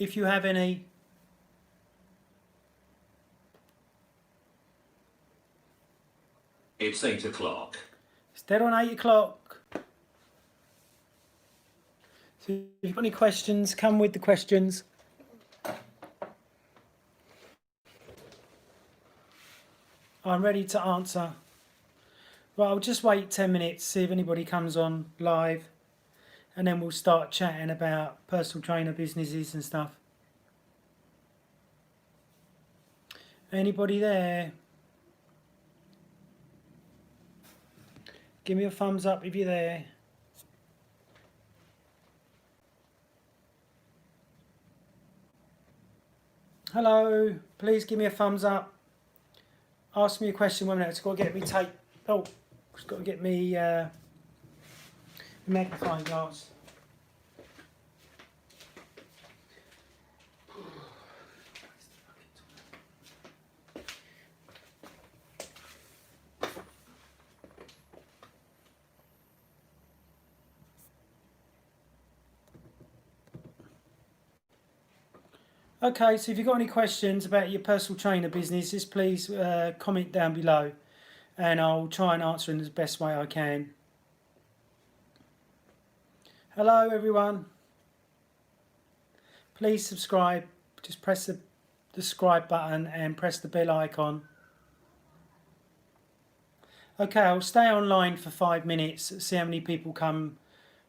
if you have any. It's 8 o'clock. It's dead on 8 o'clock. So if you've got any questions, come with the questions. I'm ready to answer. Well, I'll just wait 10 minutes, see if anybody comes on live, and then we'll start chatting about personal trainer businesses and stuff. Anybody there? Give me a thumbs up if you're there. Hello, please give me a thumbs up. Ask me a question 1 minute. It's got to get me tape. Oh, it's got to get me magnifying glass. Okay, so if you've got any questions about your personal trainer business, just please comment down below and I'll try and answer in the best way I can. Hello everyone. Please subscribe. Just press the subscribe button and press the bell icon. Okay, I'll stay online for 5 minutes, see how many people come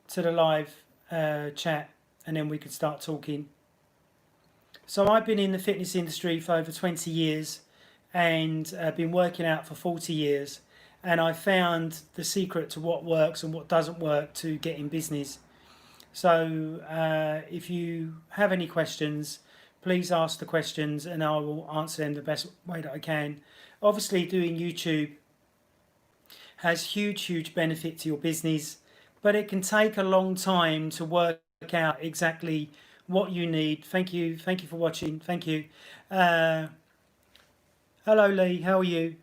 to the live chat, and then we could start talking. So I've been in the fitness industry for over 20 years and been working out for 40 years. And I found the secret to what works and what doesn't work to get in business. So if you have any questions, please ask the questions and I will answer them the best way that I can. Obviously, doing YouTube has huge benefit to your business, but it can take a long time to work out exactly what you need. Thank you for watching. Thank you. Hello Lee, how are you?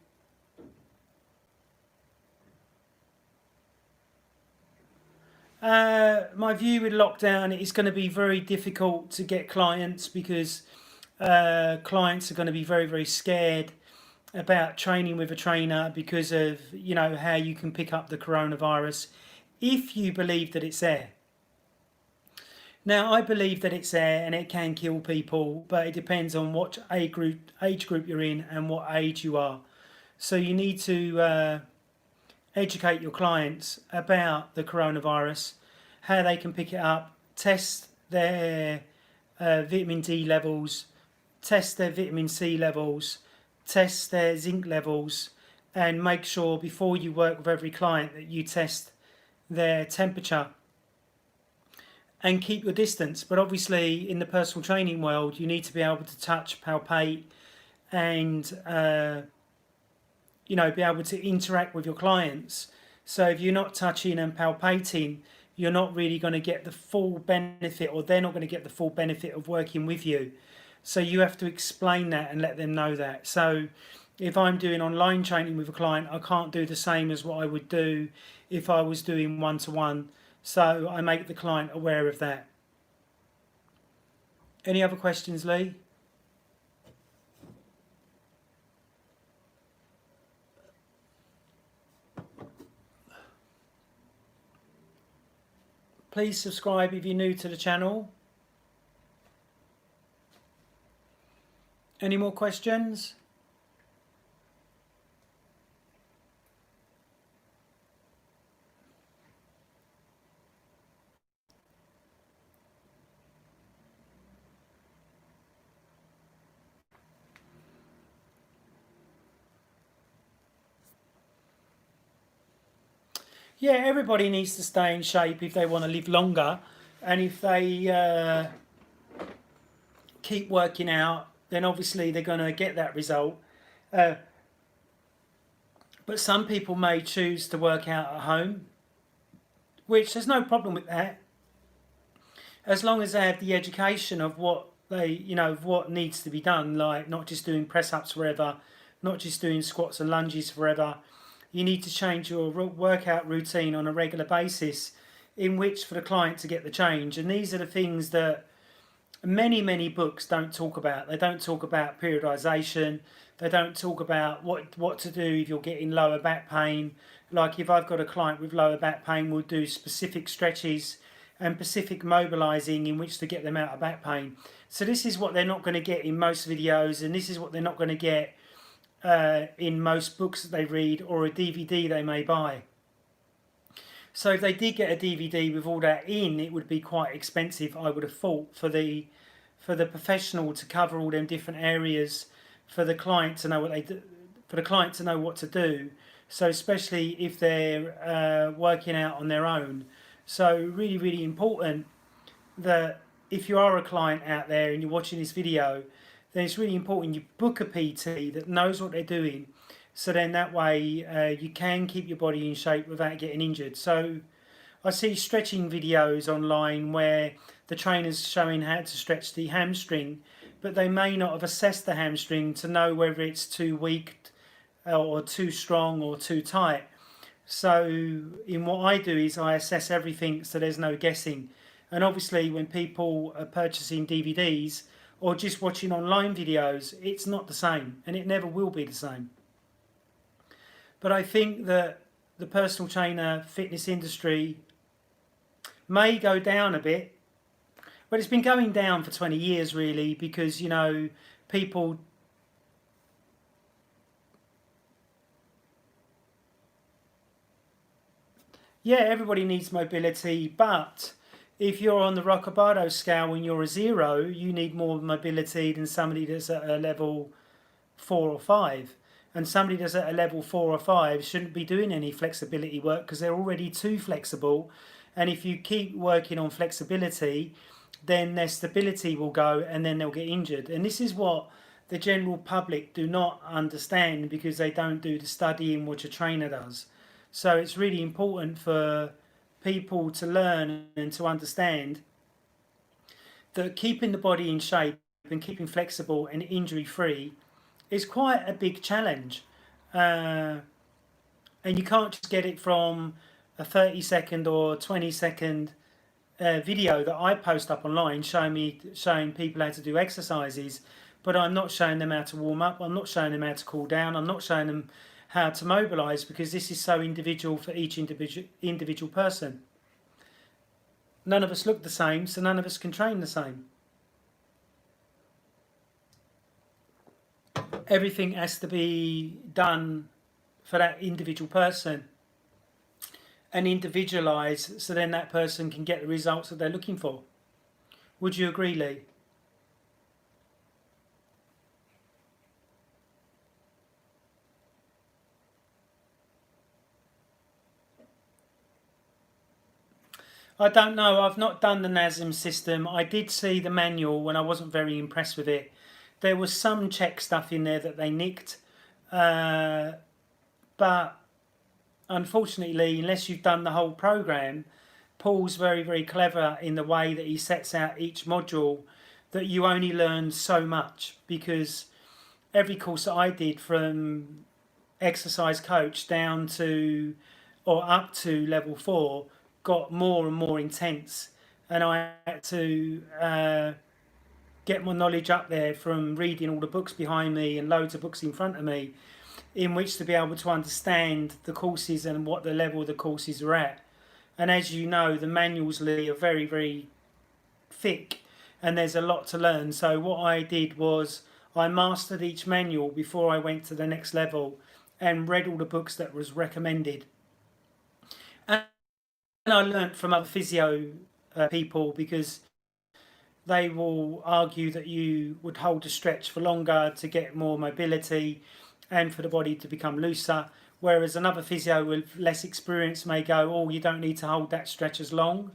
My view with lockdown, it's going to be very difficult to get clients because clients are going to be very scared about training with a trainer because of, you know, how you can pick up the coronavirus if you believe that it's there. Now, I believe that it's there and it can kill people, but it depends on what age group you're in and what age you are. So you need to educate your clients about the coronavirus, how they can pick it up, test their vitamin D levels, test their vitamin C levels, test their zinc levels, and make sure before you work with every client that you test their temperature and keep your distance. But obviously in the personal training world, you need to be able to touch, palpate, and you know, be able to interact with your clients. So if you're not touching and palpating, you're not really going to get the full benefit, or they're not going to get the full benefit of working with you. So you have to explain that and let them know that. So if I'm doing online training with a client, I can't do the same as what I would do if I was doing one-to-one. So I make the client aware of that. Any other questions, Lee? Please subscribe if you're new to the channel. Any more questions? Yeah, everybody needs to stay in shape if they want to live longer, and if they keep working out, then obviously they're going to get that result. But some people may choose to work out at home, which there's no problem with that, as long as they have the education of what they, you know, what needs to be done, like not just doing press-ups forever, not just doing squats and lunges forever. You need to change your workout routine on a regular basis in which for the client to get the change. And these are the things that many books don't talk about. They don't talk about periodization. They don't talk about what to do if you're getting lower back pain. Like if I've got a client with lower back pain, we'll do specific stretches and specific mobilizing in which to get them out of back pain. So this is what they're not going to get in most videos, and this is what they're not going to get in most books that they read or a DVD they may buy. So if they did get a DVD with all that in, it would be quite expensive, I would have thought, for the professional to cover all them different areas, for the client to know what they do, for the client to know what to do. So especially if they're working out on their own. So really important that if you are a client out there and you're watching this video, then it's really important you book a PT that knows what they're doing, so then that way you can keep your body in shape without getting injured. So I see stretching videos online where the trainer's showing how to stretch the hamstring, but they may not have assessed the hamstring to know whether it's too weak or too strong or too tight. So in what I do is I assess everything so there's no guessing. And obviously when people are purchasing DVDs or just watching online videos, it's not the same, and it never will be the same. But I think that the personal trainer fitness industry may go down a bit, but it's been going down for 20 years really, because people everybody needs mobility, but if you're on the Rockabardo scale and you're a 0, you need more mobility than somebody that's at a level 4 or 5. And somebody that's at a level 4 or 5 shouldn't be doing any flexibility work because they're already too flexible. And if you keep working on flexibility, then their stability will go and then they'll get injured. And this is what the general public do not understand because they don't do the studying which a trainer does. So it's really important for people to learn and to understand that keeping the body in shape and keeping flexible and injury free is quite a big challenge, and you can't just get it from a 30-second or 20-second video that I post up online showing people how to do exercises, but I'm not showing them how to warm up, I'm not showing them how to cool down, I'm not showing them how to mobilize, because this is so individual for each individual person. None of us look the same, so none of us can train the same. Everything has to be done for that individual person and individualized, so then that person can get the results that they're looking for. Would you agree, Lee? I don't know. I've not done the NASM system. I did see the manual when I wasn't very impressed with it. There was some check stuff in there that they nicked, but unfortunately, unless you've done the whole program, Paul's very clever in the way that he sets out each module, that you only learn so much, because every course that I did from exercise coach down to or up to level 4 got more and more intense, and I had to get my knowledge up there from reading all the books behind me and loads of books in front of me, in which to be able to understand the courses and what the level of the courses are at. And as you know, the manuals, Lee, are very thick, and there's a lot to learn. So what I did was I mastered each manual before I went to the next level and read all the books that was recommended. And I learnt from other physio people, because they will argue that you would hold a stretch for longer to get more mobility and for the body to become looser, whereas another physio with less experience may go, oh, you don't need to hold that stretch as long.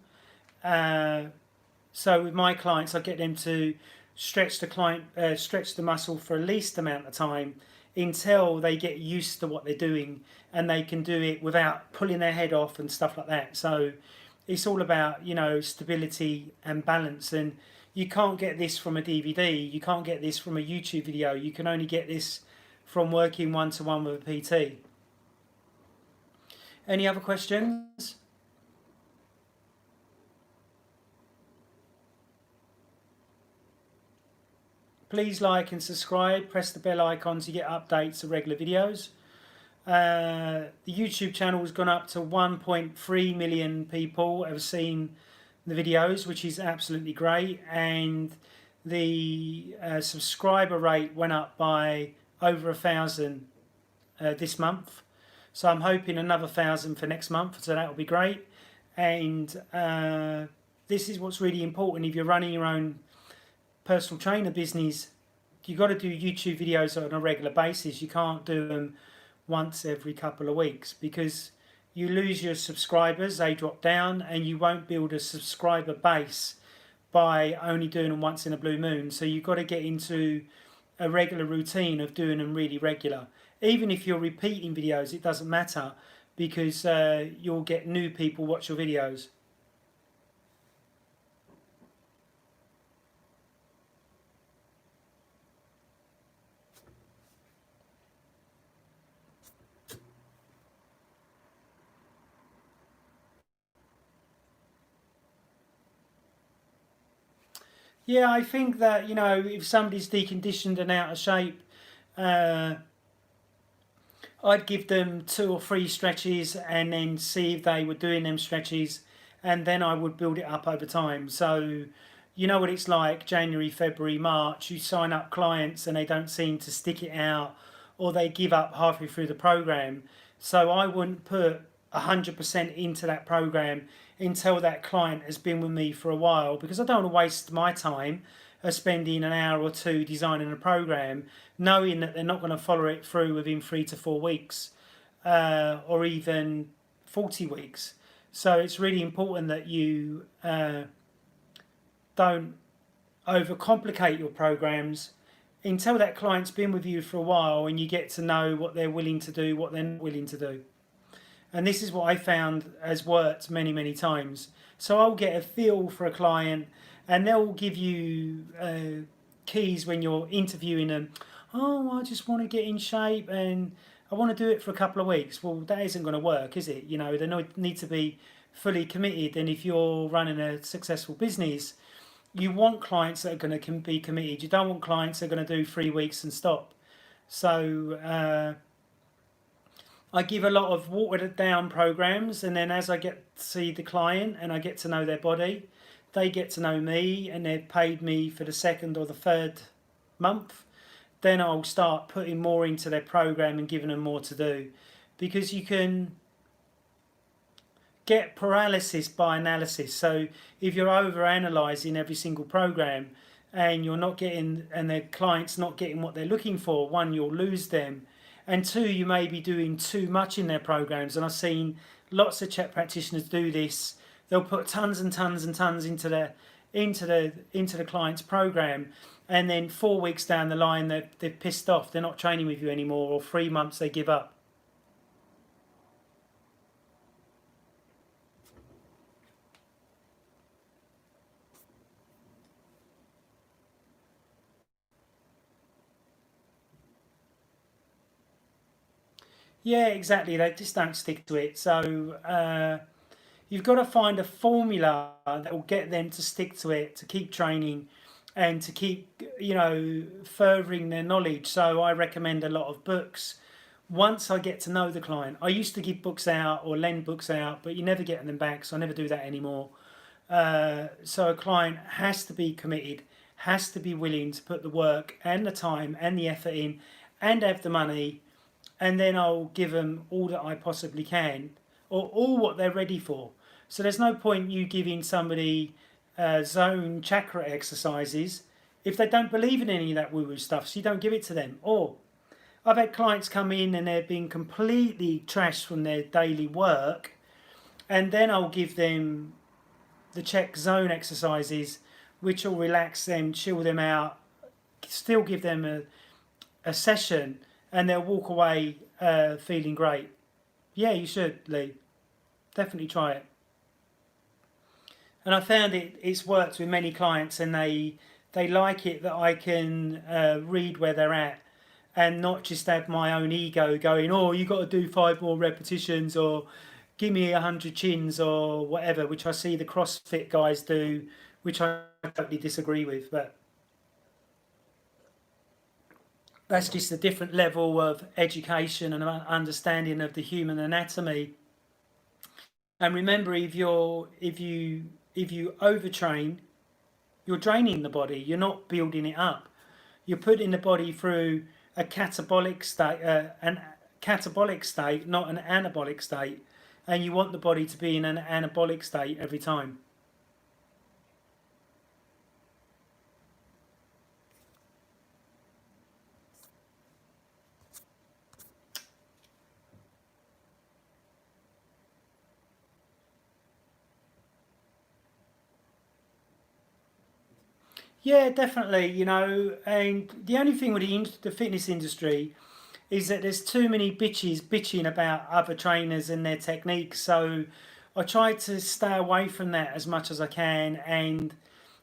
So with my clients, I get them to stretch the muscle for a least amount of time until they get used to what they're doing and they can do it without pulling their head off and stuff like that. So it's all about, stability and balance, and you can't get this from a DVD, you can't get this from a YouTube video, you can only get this from working one-to-one with a PT. Any other questions? Please like and subscribe. Press the bell icon to get updates of regular videos. The YouTube channel has gone up to 1.3 million people have seen the videos, which is absolutely great. And the subscriber rate went up by over 1,000 this month. So I'm hoping another 1,000 for next month. So that will be great. And this is what's really important if you're running your own personal trainer business. You've got to do YouTube videos on a regular basis. You can't do them once every couple of weeks because you lose your subscribers, they drop down, and you won't build a subscriber base by only doing them once in a blue moon. So you've got to get into a regular routine of doing them really regular. Even if you're repeating videos, it doesn't matter because you'll get new people watch your videos. Yeah, I think that, if somebody's deconditioned and out of shape, uh, I'd give them 2 or 3 stretches and then see if they were doing them stretches, and then I would build it up over time. So, you know what it's like January, February, March, you sign up clients and they don't seem to stick it out or they give up halfway through the program. So, I wouldn't put 100% into that program until that client has been with me for a while because I don't want to waste my time spending an hour or two designing a program knowing that they're not going to follow it through within 3 to 4 weeks or even 40 weeks. So it's really important that you don't overcomplicate your programs until that client's been with you for a while and you get to know what they're willing to do, what they're not willing to do. And this is what I found has worked many, many times. So I'll get a feel for a client and they'll give you keys when you're interviewing them. Oh, I just want to get in shape and I want to do it for a couple of weeks. Well, that isn't going to work, is it? They need to be fully committed. And if you're running a successful business, you want clients that are going to be committed. You don't want clients that are going to do 3 weeks and stop. So I give a lot of watered down programs, and then as I get to see the client and I get to know their body, they get to know me and they've paid me for the second or the third month, then I'll start putting more into their program and giving them more to do. Because you can get paralysis by analysis. So if you're over analysing every single program and you're not getting, and the client's not getting what they're looking for, one, you'll lose them. And two, you may be doing too much in their programs. And I've seen lots of chat practitioners do this. They'll put tons and tons and tons into the client's program, and then 4 weeks down the line they're pissed off. They're not training with you anymore, or 3 months they give up. Yeah, exactly. They just don't stick to it. So you've got to find a formula that will get them to stick to it, to keep training, and to keep furthering their knowledge. So I recommend a lot of books. Once I get to know the client, I used to give books out or lend books out, but you never get them back, so I never do that anymore. So a client has to be committed, has to be willing to put the work and the time and the effort in, and have the money, and then I'll give them all that I possibly can, or all what they're ready for. So there's no point you giving somebody zone chakra exercises if they don't believe in any of that woo-woo stuff. So you don't give it to them. Or I've had clients come in and they've been completely trashed from their daily work, and then I'll give them the check zone exercises, which will relax them, chill them out, still give them a session, and they'll walk away feeling great. Yeah, you should, Lee. Definitely try it. And I found it's worked with many clients, and they like it that I can read where they're at and not just have my own ego going, oh, you got to do 5 more repetitions, or give me 100 chins, or whatever, which I see the CrossFit guys do, which I totally disagree with. But That's just a different level of education and understanding of the human anatomy. And remember, if you overtrain, you're draining the body. You're not building it up. You're putting the body through a catabolic state, not an anabolic state, and you want the body to be in an anabolic state every time. Yeah, definitely. And the only thing with the fitness industry is that there's too many bitches bitching about other trainers and their techniques. So I try to stay away from that as much as I can. And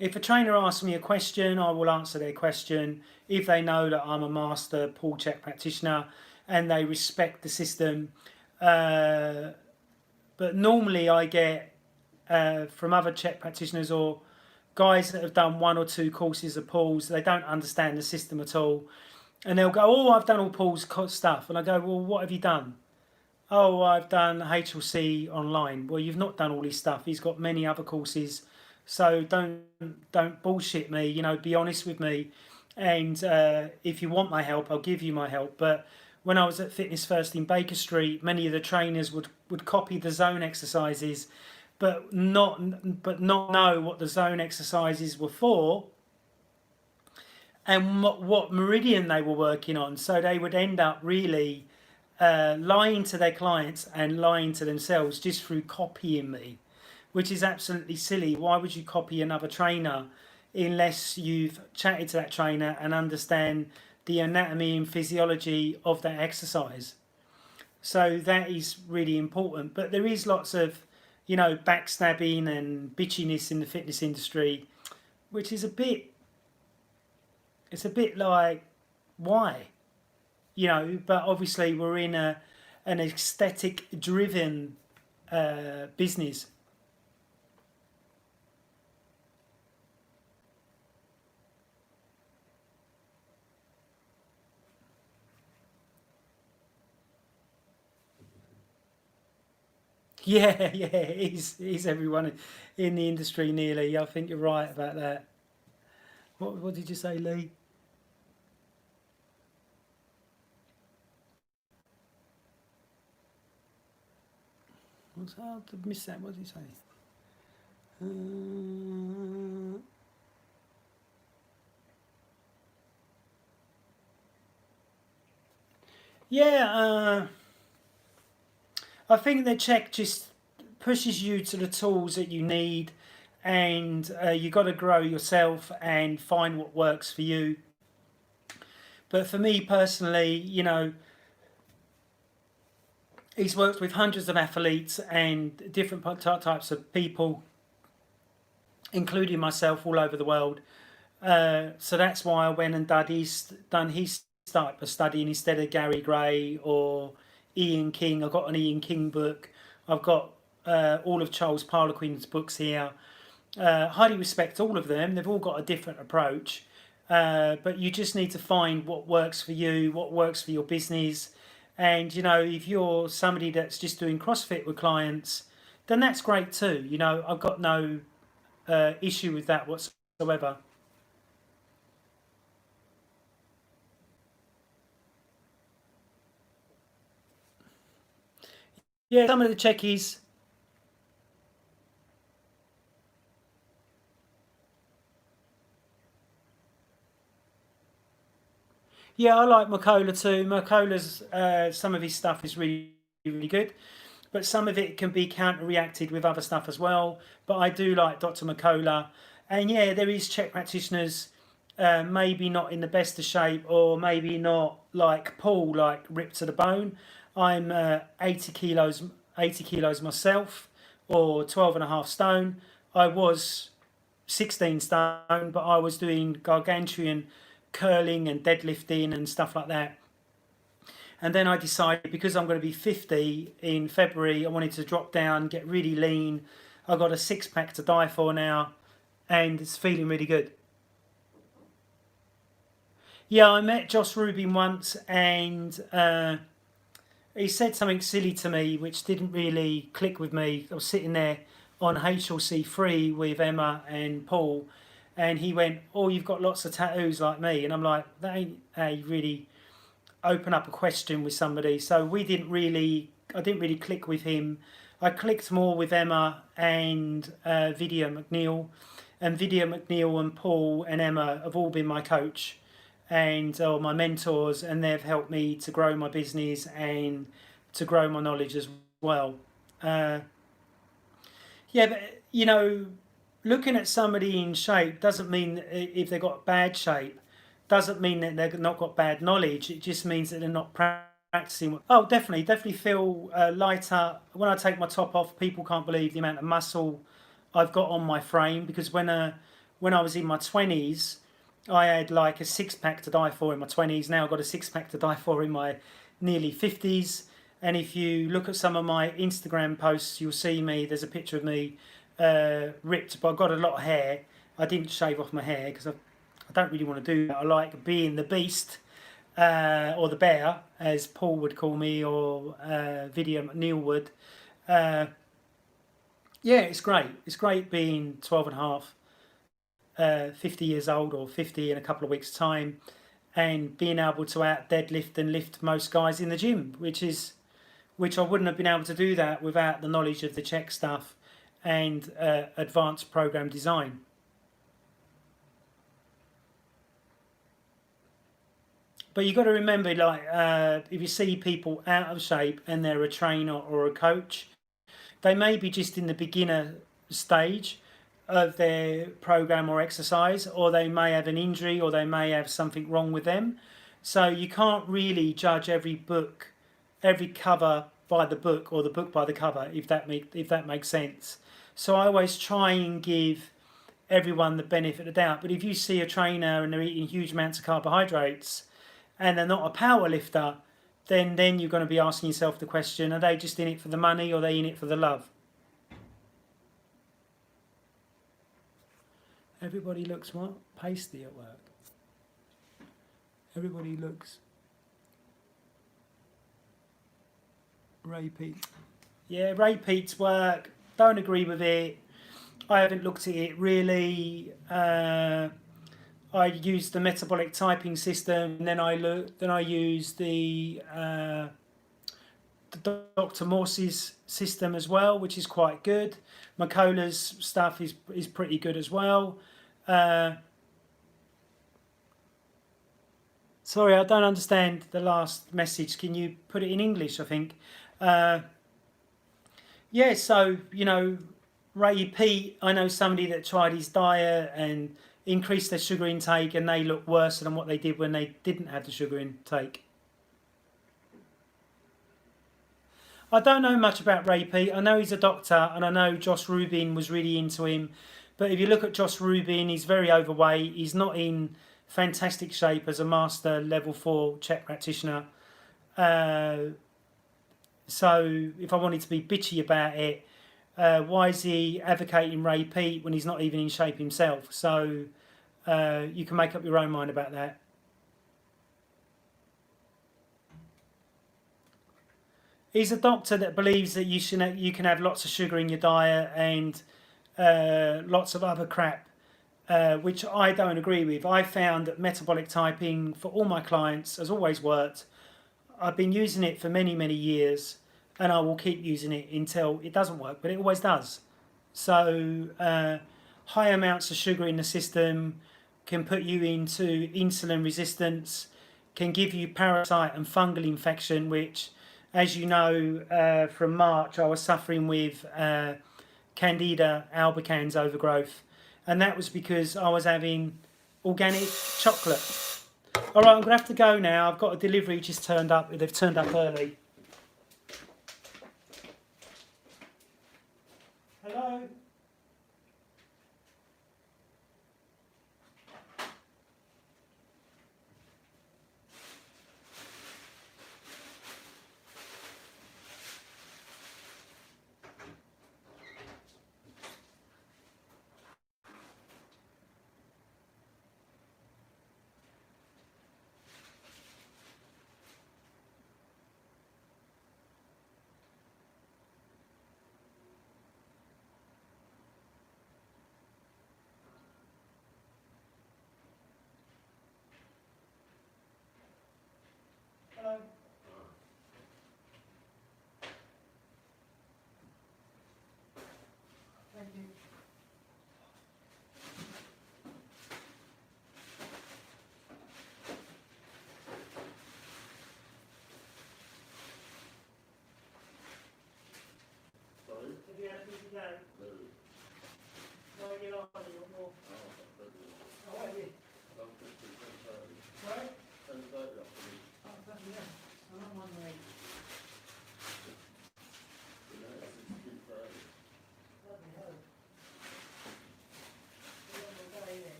if a trainer asks me a question, I will answer their question. If they know that I'm a master pull check practitioner and they respect the system. But normally I get from other check practitioners or guys that have done one or two courses of pulls, they don't understand the system at all. And they'll go, oh, I've done all pulls stuff. And I go, well, what have you done? Oh, I've done HLC online. Well, you've not done all this stuff. He's got many other courses. So don't bullshit me, be honest with me. And if you want my help, I'll give you my help. But when I was at Fitness First in Baker Street, many of the trainers would copy the zone exercises, but not know what the zone exercises were for and what meridian they were working on. So they would end up really lying to their clients and lying to themselves just through copying me, which is absolutely silly. Why would you copy another trainer unless you've chatted to that trainer and understand the anatomy and physiology of that exercise? So that is really important. But there is lots of, backstabbing and bitchiness in the fitness industry, which is it's a bit like, why? But obviously we're in an aesthetic driven business. Yeah, yeah, he's everyone in the industry nearly. I think you're right about that. What did you say, Lee? What's hard to miss that? What did he say? Uh, yeah, I think the check just pushes you to the tools that you need, and you got to grow yourself and find what works for you. But for me personally, he's worked with hundreds of athletes and different types of people, including myself, all over the world. So that's why I went and done his type of studying instead of Gary Gray or Ian King. I've got an Ian King book. I've got all of Charles Parlequin's books here. Highly respect all of them. They've all got a different approach. But you just need to find what works for you, what works for your business. And, if you're somebody that's just doing CrossFit with clients, then that's great too. I've got no issue with that whatsoever. Yeah, some of the checkies. Yeah, I like Makola too. Makola's some of his stuff is really really good, but some of it can be counter-reacted with other stuff as well. But I do like Dr. Makola, and yeah, there is Czech practitioners, maybe not in the best of shape, or maybe not like Paul, like ripped to the bone. I'm 80 kilos myself, or 12 and a half stone. I was 16 stone, but I was doing gargantuan curling and deadlifting and stuff like that. And then I decided, because I'm going to be 50 in February, I wanted to drop down, get really lean. I've got a six pack to die for now, and it's feeling really good. Yeah, I met Josh Rubin once, and he said something silly to me which didn't really click with me. I was sitting there on HLC 3 with Emma and Paul, and he went, "Oh, you've got lots of tattoos like me," and I'm like, "That ain't how you really open up a question with somebody." So I didn't really click with him. I clicked more with Emma and Video McNeil, and Video McNeil and Paul and Emma have all been my coach and my mentors, and they've helped me to grow my business and to grow my knowledge as well. Uh, yeah, but looking at somebody in shape doesn't mean if they've got bad shape, doesn't mean that they've not got bad knowledge. It just means that they're not practicing. Oh, definitely feel lighter when I take my top off. People can't believe the amount of muscle I've got on my frame, because when I was in my 20s, I had like a six pack to die for in my 20s. Now I've got a six pack to die for in my nearly 50s. And if you look at some of my Instagram posts, you'll see me. There's a picture of me ripped, but I've got a lot of hair. I didn't shave off my hair because I don't really want to do that. I like being the beast, or the bear, as Paul would call me, or Video McNeil would. Uh, yeah, it's great. It's great being 12 and a half, 50 years old, or 50 in a couple of weeks' time, and being able to out deadlift and lift most guys in the gym, which I wouldn't have been able to do that without the knowledge of the Czech stuff and advanced program design. But you've got to remember, like, if you see people out of shape and they're a trainer or a coach, they may be just in the beginner stage of their program or exercise, or they may have an injury, or they may have something wrong with them. So you can't really judge every cover by the book, or the book by the cover, if that makes sense. So I always try and give everyone the benefit of the doubt. But if you see a trainer and they're eating huge amounts of carbohydrates and they're not a power lifter, then you're going to be asking yourself the question: are they just in it for the money, or are they in it for the love? Everybody looks what? Pasty at work. Everybody looks Ray Pete. Yeah, Ray Pete's work. Don't agree with it. I haven't looked at it really. I used the metabolic typing system, and then I used the Dr. Morse's system as well, which is quite good. Macola's stuff is pretty good as well. Uh, Sorry, I don't understand the last message. Can you put it in English? I think. Uh, yeah, so Ray Pete, I know somebody that tried his diet and increased their sugar intake, and they look worse than what they did when they didn't have the sugar intake. I don't know much about Ray Pete. I know he's a doctor, and I know Josh Rubin was really into him. But if you look at Josh Rubin, he's very overweight. He's not in fantastic shape as a master level 4 Czech practitioner. Uh, so if I wanted to be bitchy about it, why is he advocating Ray Pete when he's not even in shape himself? So you can make up your own mind about that. He's a doctor that believes that you can have lots of sugar in your diet and lots of other crap, which I don't agree with. I found that metabolic typing for all my clients has always worked. I've been using it for many, many years, and I will keep using it until it doesn't work, but it always does. So, high amounts of sugar in the system can put you into insulin resistance, can give you parasite and fungal infection, which, as you know, from March, I was suffering with Candida albicans overgrowth, and that was because I was having organic chocolate. All right, I'm gonna have to go now. I've got a delivery just turned up. They've turned up early. Hello.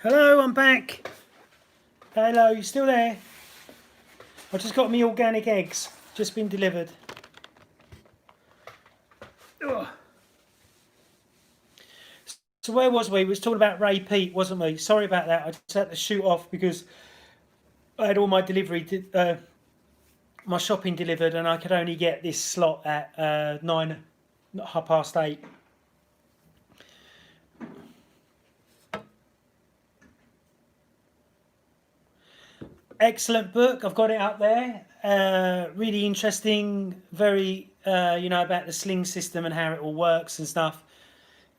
Hello, I'm back. Hello, you still there? I just got me organic eggs, just been delivered. Ugh. So where was we? We was talking about Ray Pete, wasn't we? Sorry about that. I just had to shoot off because I had all my my shopping delivered, and I could only get this slot at 8:30. Excellent book. I've got it up there. Really interesting. Very, about the sling system and how it all works and stuff.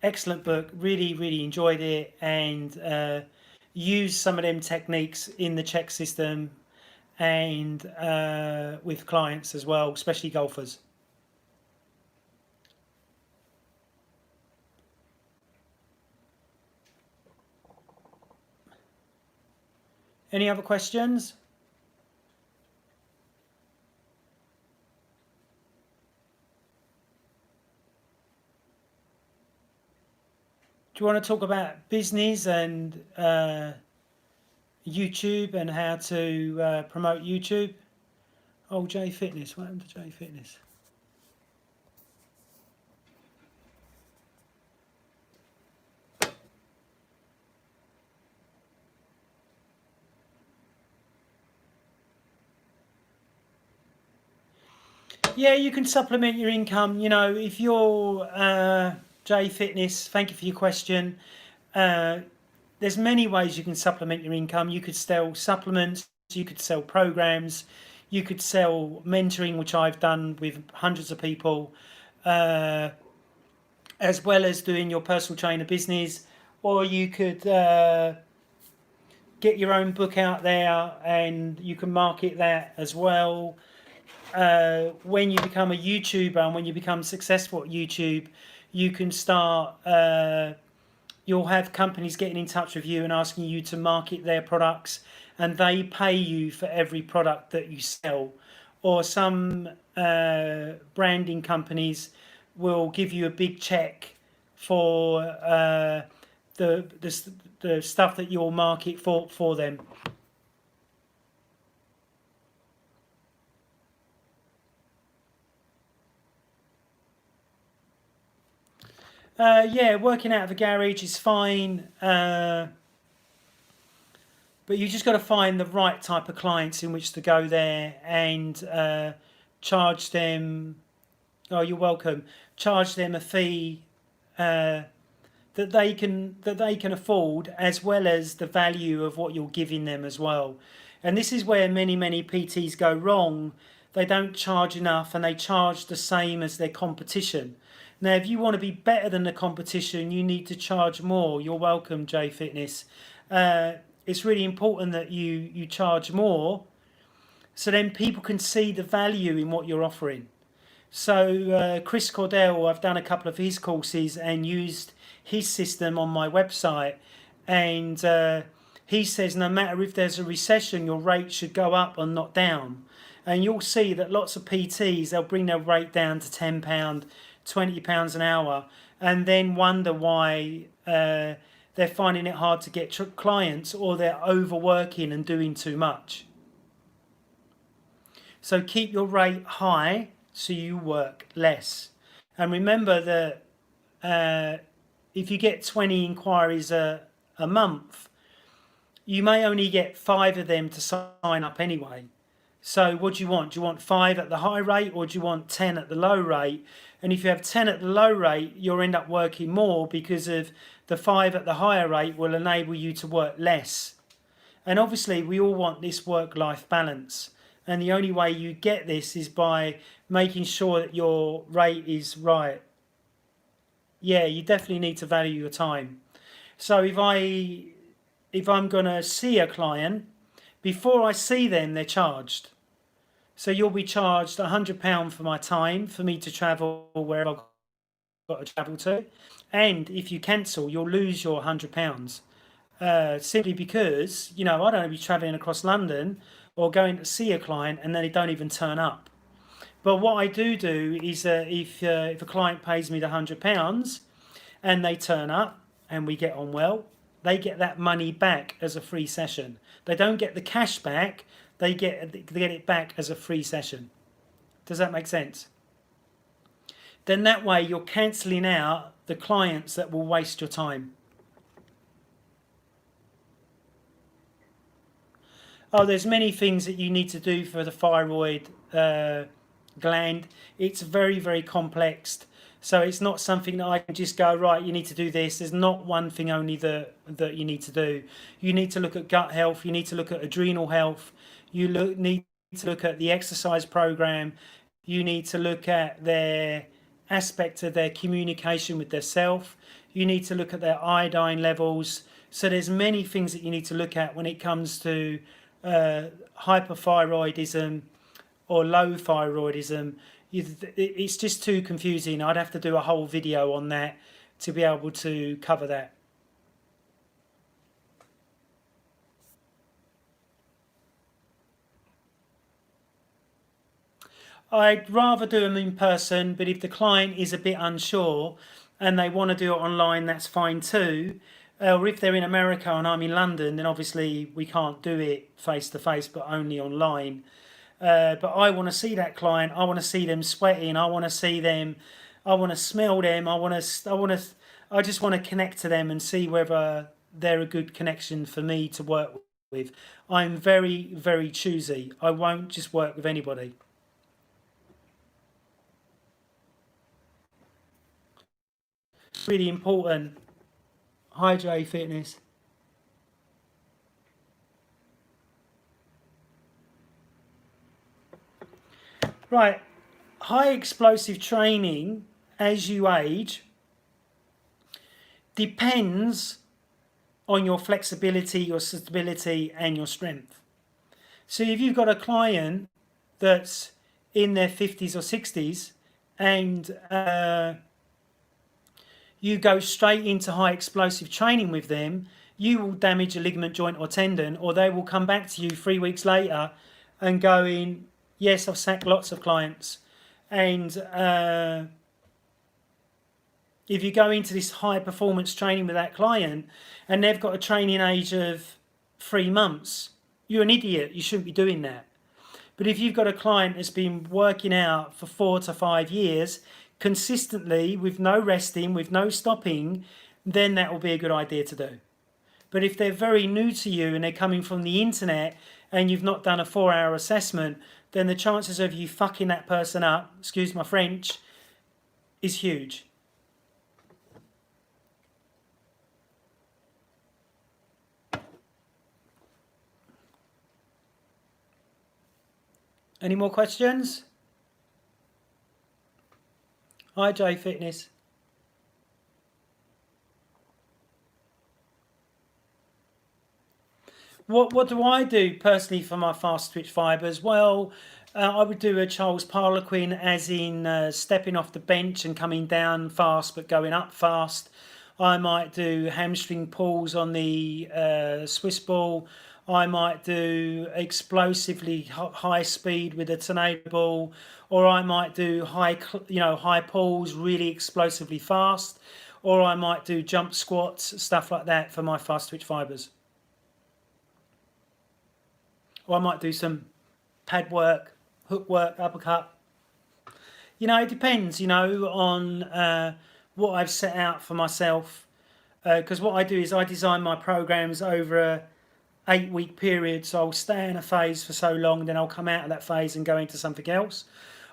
Excellent book. Really, really enjoyed it, and used some of them techniques in the check system and with clients as well, especially golfers. Any other questions? Do you want to talk about business and YouTube and how to promote YouTube? Oh, J Fitness. What happened to J Fitness? Yeah, you can supplement your income. If you're J Fitness, thank you for your question. There's many ways you can supplement your income. You could sell supplements, you could sell programs, you could sell mentoring, which I've done with hundreds of people, as well as doing your personal trainer business, or you could get your own book out there and you can market that as well. When you become a YouTuber and when you become successful at YouTube, you can start. You'll have companies getting in touch with you and asking you to market their products, and they pay you for every product that you sell. Or some branding companies will give you a big check for the stuff that you'll market for them. Yeah, working out of a garage is fine, but you just got to find the right type of clients in which to go there and charge them. Oh, you're welcome. Charge them a fee that they can afford, as well as the value of what you're giving them as well. And this is where many PTs go wrong. They don't charge enough, and they charge the same as their competition. Now, if you want to be better than the competition, you need to charge more. You're welcome, J Fitness. It's really important that you charge more, so then people can see the value in what you're offering. So Chris Cordell, I've done a couple of his courses and used his system on my website, and he says no matter if there's a recession, your rate should go up and not down. And you'll see that lots of PTs, they'll bring their rate down to £10, £20 an hour, and then wonder why they're finding it hard to get clients, or they're overworking and doing too much. So keep your rate high so you work less. And remember that if you get 20 inquiries a month, you may only get 5 of them to sign up anyway. So what do you want? Do you want 5 at the high rate, or do you want 10 at the low rate? And if you have 10 at the low rate, you'll end up working more, because of the 5 at the higher rate will enable you to work less. And obviously we all want this work-life balance. And the only way you get this is by making sure that your rate is right. Yeah, you definitely need to value your time. So if I'm going to see a client, before I see them, they're charged. So you'll be charged £100 for my time, for me to travel wherever I've got to travel to. And if you cancel, you'll lose your £100. Simply because, I don't want to be travelling across London or going to see a client and then they don't even turn up. But what I do is if a client pays me the £100 and they turn up and we get on well, they get that money back as a free session. They don't get the cash back, they get it back as a free session. Does that make sense? Then that way you're cancelling out the clients that will waste your time. Oh, there's many things that you need to do for the thyroid gland. It's very, very complex. So it's not something that I can just go, right, you need to do this. There's not one thing only that you need to do. You need to look at gut health. You need to look at adrenal health. You need to look at the exercise program. You need to look at their aspect of their communication with their self. You need to look at their iodine levels. So there's many things that you need to look at when it comes to hyperthyroidism or low thyroidism. It's just too confusing. I'd have to do a whole video on that to be able to cover that. I'd rather do them in person, but if the client is a bit unsure and they want to do it online, that's fine too. Or if they're in America and I'm in London, then obviously we can't do it face to face, but only online. But I want to see that client. I want to see them sweating. I want to see them. I want to smell them. I just want to connect to them and see whether they're a good connection for me to work with. I'm very, very choosy. I won't just work with anybody. Really important. Hi, Jay Fitness. Right, high explosive training as you age depends on your flexibility, your stability, and your strength. So if you've got a client that's in their 50s or 60s and you go straight into high explosive training with them, you will damage a ligament, joint, or tendon, or they will come back to you 3 weeks later and going, yes, I've sacked lots of clients. And if you go into this high performance training with that client and they've got a training age of 3 months, you're an idiot. You shouldn't be doing that. But if you've got a client that's been working out for 4 to 5 years consistently with no resting, with no stopping, then that will be a good idea to do. But if they're very new to you and they're coming from the internet and you've not done a 4-hour assessment, then the chances of you fucking that person up, excuse my French, is huge. Any more questions? Hi, Jay Fitness. What do I do personally for my fast twitch fibers? Well, I would do a Charles Harlequin, as in stepping off the bench and coming down fast but going up fast. I might do hamstring pulls on the Swiss ball. I might do explosively high speed with a tornado ball, or I might do high pulls really explosively fast, or I might do jump squats, stuff like that for my fast twitch fibers. Or I might do some pad work, hook work, uppercut. It depends, on what I've set out for myself. Because what I do is I design my programs over a 8-week period. So I'll stay in a phase for so long, then I'll come out of that phase and go into something else.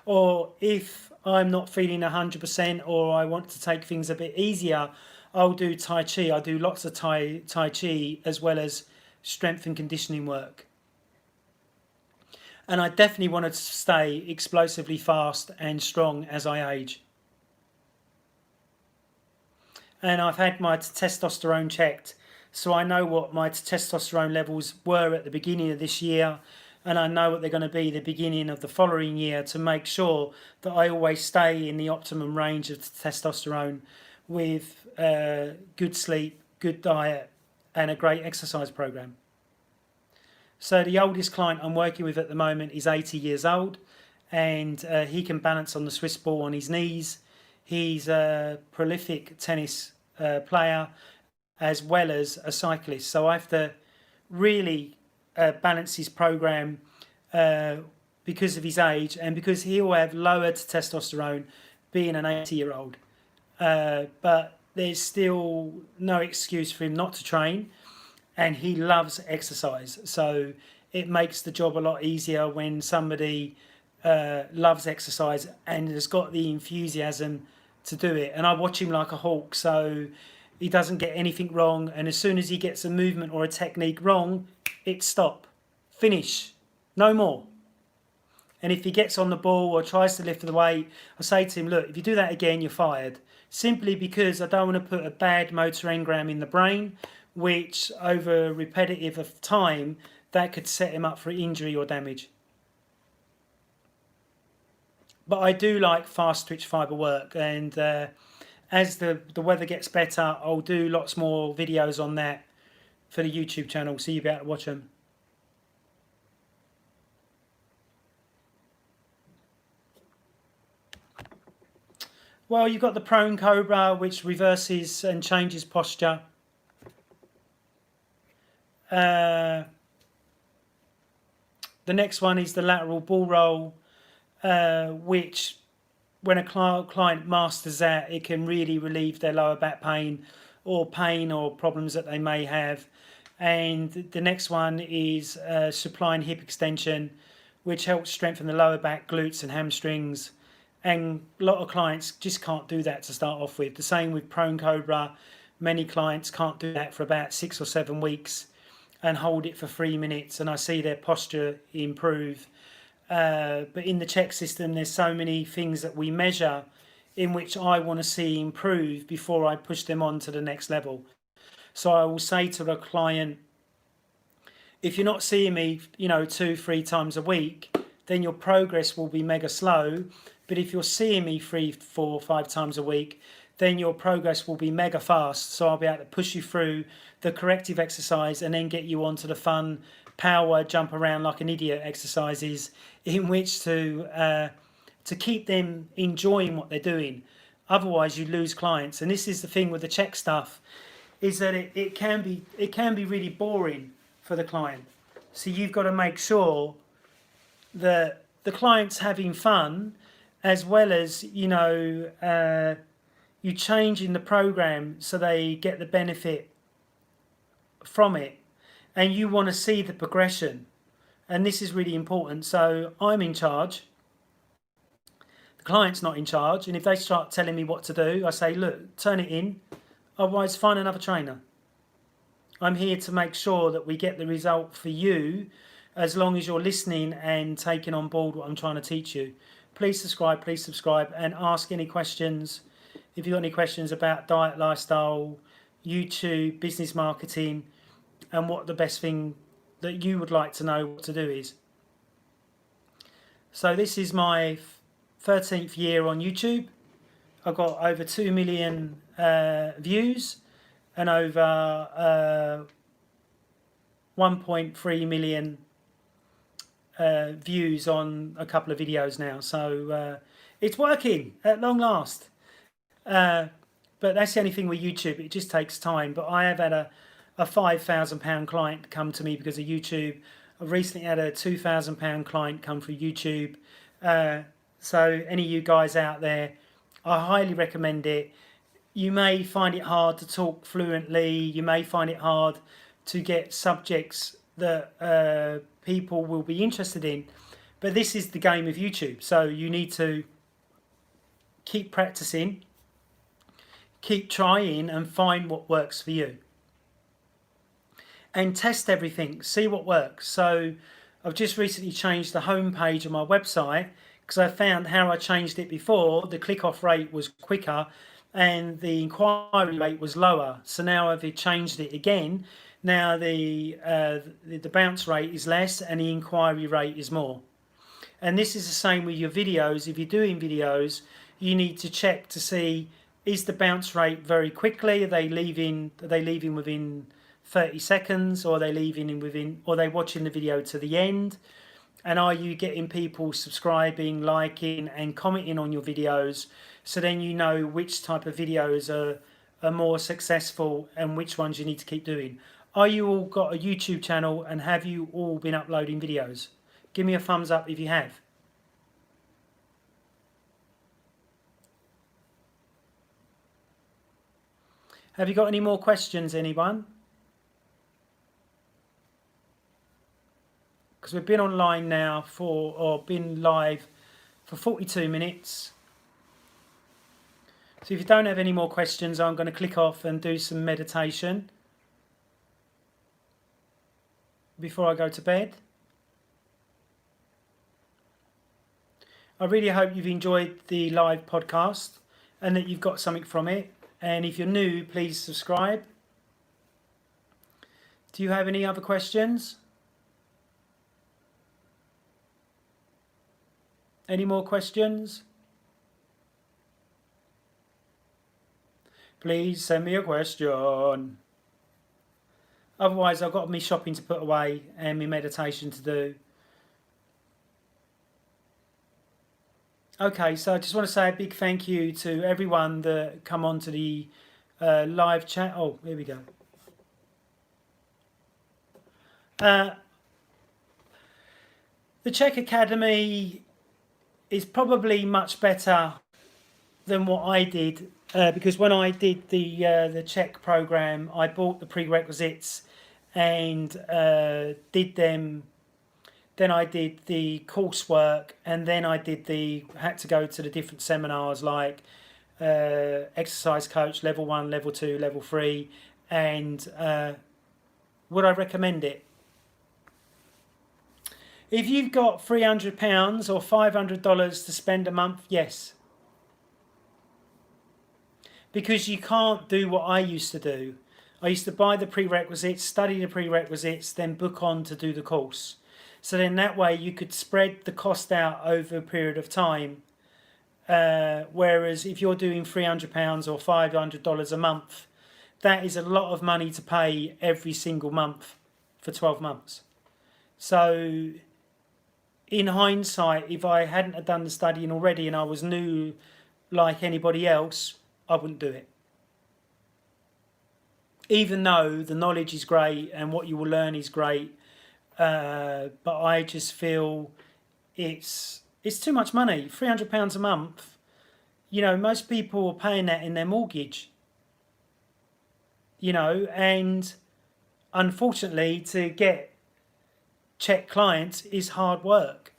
Or if I'm not feeling 100% or I want to take things a bit easier, I'll do Tai Chi. I do lots of Tai Chi as well as strength and conditioning work. And I definitely want to stay explosively fast and strong as I age. And I've had my testosterone checked, so I know what my testosterone levels were at the beginning of this year, and I know what they're going to be the beginning of the following year, to make sure that I always stay in the optimum range of testosterone with good sleep, good diet, and a great exercise program. So the oldest client I'm working with at the moment is 80 years old, and he can balance on the Swiss ball on his knees. He's a prolific tennis player, as well as a cyclist. So I have to really balance his program because of his age and because he'll have lowered testosterone being an 80-year-old. But there's still no excuse for him not to train, and he loves exercise. So it makes the job a lot easier when somebody loves exercise and has got the enthusiasm to do it. And I watch him like a hawk, so he doesn't get anything wrong. And as soon as he gets a movement or a technique wrong, it's stop, finish, no more. And if he gets on the ball or tries to lift the weight, I say to him, look, if you do that again, you're fired. Simply because I don't want to put a bad motor engram in the brain, which over repetitive of time, that could set him up for injury or damage. But I do like fast twitch fibre work, and as the weather gets better, I'll do lots more videos on that for the YouTube channel, so you'll be able to watch them. Well, you've got the prone cobra, which reverses and changes posture. The next one is the lateral bull roll, which when a client masters that, it can really relieve their lower back pain or problems that they may have. And the next one is supine hip extension, which helps strengthen the lower back, glutes and hamstrings. And a lot of clients just can't do that to start off with. The same with prone cobra. Many clients can't do that for about 6 or 7 weeks and hold it for 3 minutes, and I see their posture improve. But in the check system, there's so many things that we measure in which I want to see improve before I push them on to the next level. So I will say to the client, if you're not seeing me, 2-3 times a week, then your progress will be mega slow. But if you're seeing me 3, 4, 5 times a week, then your progress will be mega fast. So I'll be able to push you through the corrective exercise and then get you onto the fun power jump around like an idiot exercises in which to keep them enjoying what they're doing. Otherwise you lose clients. And this is the thing with the check stuff, is that it can be really boring for the client. So you've got to make sure that the client's having fun, as well as you changing the program so they get the benefit from it, and you want to see the progression. And this is really important. So I'm in charge, the client's not in charge, and if they start telling me what to do, I say, look, turn it in, otherwise find another trainer. I'm here to make sure that we get the result for you, as long as you're listening and taking on board what I'm trying to teach you. Please subscribe and ask any questions. If you've got any questions about diet, lifestyle, YouTube, business marketing, and what the best thing that you would like to know what to do is. So this is my 13th year on YouTube. I've got over 2 million views and over 1.3 million views on a couple of videos now. So it's working at long last. But that's the only thing with YouTube. It just takes time. But I have had a £5,000 client come to me because of YouTube. I've recently had a £2,000 client come through YouTube. So any of you guys out there, I highly recommend it. You may find it hard to talk fluently. You may find it hard to get subjects that people will be interested in. But this is the game of YouTube. So you need to keep practicing, keep trying, and find what works for you. And test everything, see what works. So I've just recently changed the home page of my website because I found how I changed it before, the click-off rate was quicker and the inquiry rate was lower. So now I've changed it again. Now the bounce rate is less and the inquiry rate is more. And this is the same with your videos. If you're doing videos, you need to check to see, is the bounce rate very quickly? Are they leaving within 30 seconds, or are they or are they watching the video to the end? And are you getting people subscribing, liking and commenting on your videos? So then you know which type of videos are more successful and which ones you need to keep doing. Are you all got a YouTube channel and have you all been uploading videos? Give me a thumbs up if you have. Have you got any more questions, anyone? Because we've been online now been live for 42 minutes. So if you don't have any more questions, I'm going to click off and do some meditation before I go to bed. I really hope you've enjoyed the live podcast and that you've got something from it. And if you're new, please subscribe. Do you have any other questions? Any more questions? Please send me a question. Otherwise, I've got me shopping to put away and my meditation to do. Okay, so I just want to say a big thank you to everyone that come on to the live chat. Oh, here we go. The Czech Academy is probably much better than what I did because when I did the Czech program, I bought the prerequisites and did them. Then I did the coursework, and then I had to go to the different seminars like exercise coach level 1, level 2, level 3, and would I recommend it? If you've got £300 or $500 to spend a month, yes. Because you can't do what I used to do. I used to buy the prerequisites, study the prerequisites, then book on to do the course. So then that way you could spread the cost out over a period of time. Whereas if you're doing £300 or $500 a month, that is a lot of money to pay every single month for 12 months. So in hindsight, if I hadn't have done the studying already and I was new like anybody else, I wouldn't do it. Even though the knowledge is great and what you will learn is great, but I just feel it's too much money. £300 a month. You know, most people are paying that in their mortgage. You know, and unfortunately, to get Czech clients is hard work.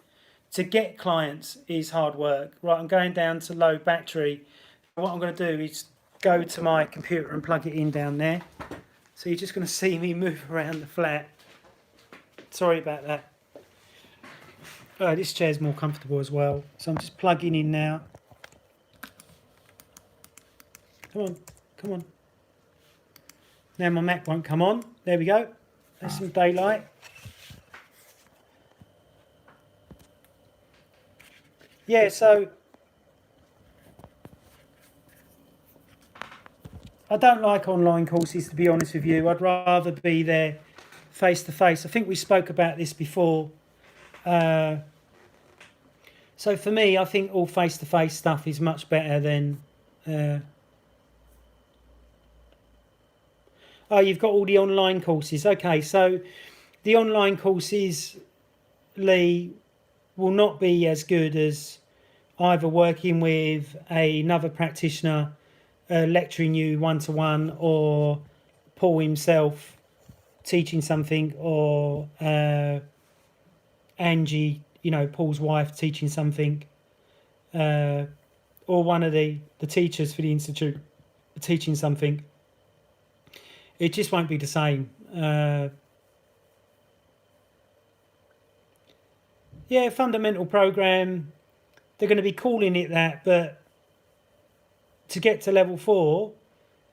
To get clients is hard work. Right, I'm going down to low battery. What I'm going to do is go to my computer and plug it in down there. So you're just going to see me move around the flat. Sorry about that. This chair's more comfortable as well. So I'm just plugging in now. Come on. Now my Mac won't come on. There we go. There's some daylight. Yeah, so I don't like online courses, to be honest with you. I'd rather be there face to face. I think we spoke about this before. So for me, I think all face to face stuff is much better than. Oh, you've got all the online courses. Okay, so the online courses, Lee, will not be as good as either working with another practitioner lecturing you one-to-one, or Paul himself teaching something, or Angie, you know, Paul's wife, teaching something, or one of the teachers for the institute teaching something. It just won't be the same. Yeah, fundamental program, they're going to be calling it that, but to get to level 4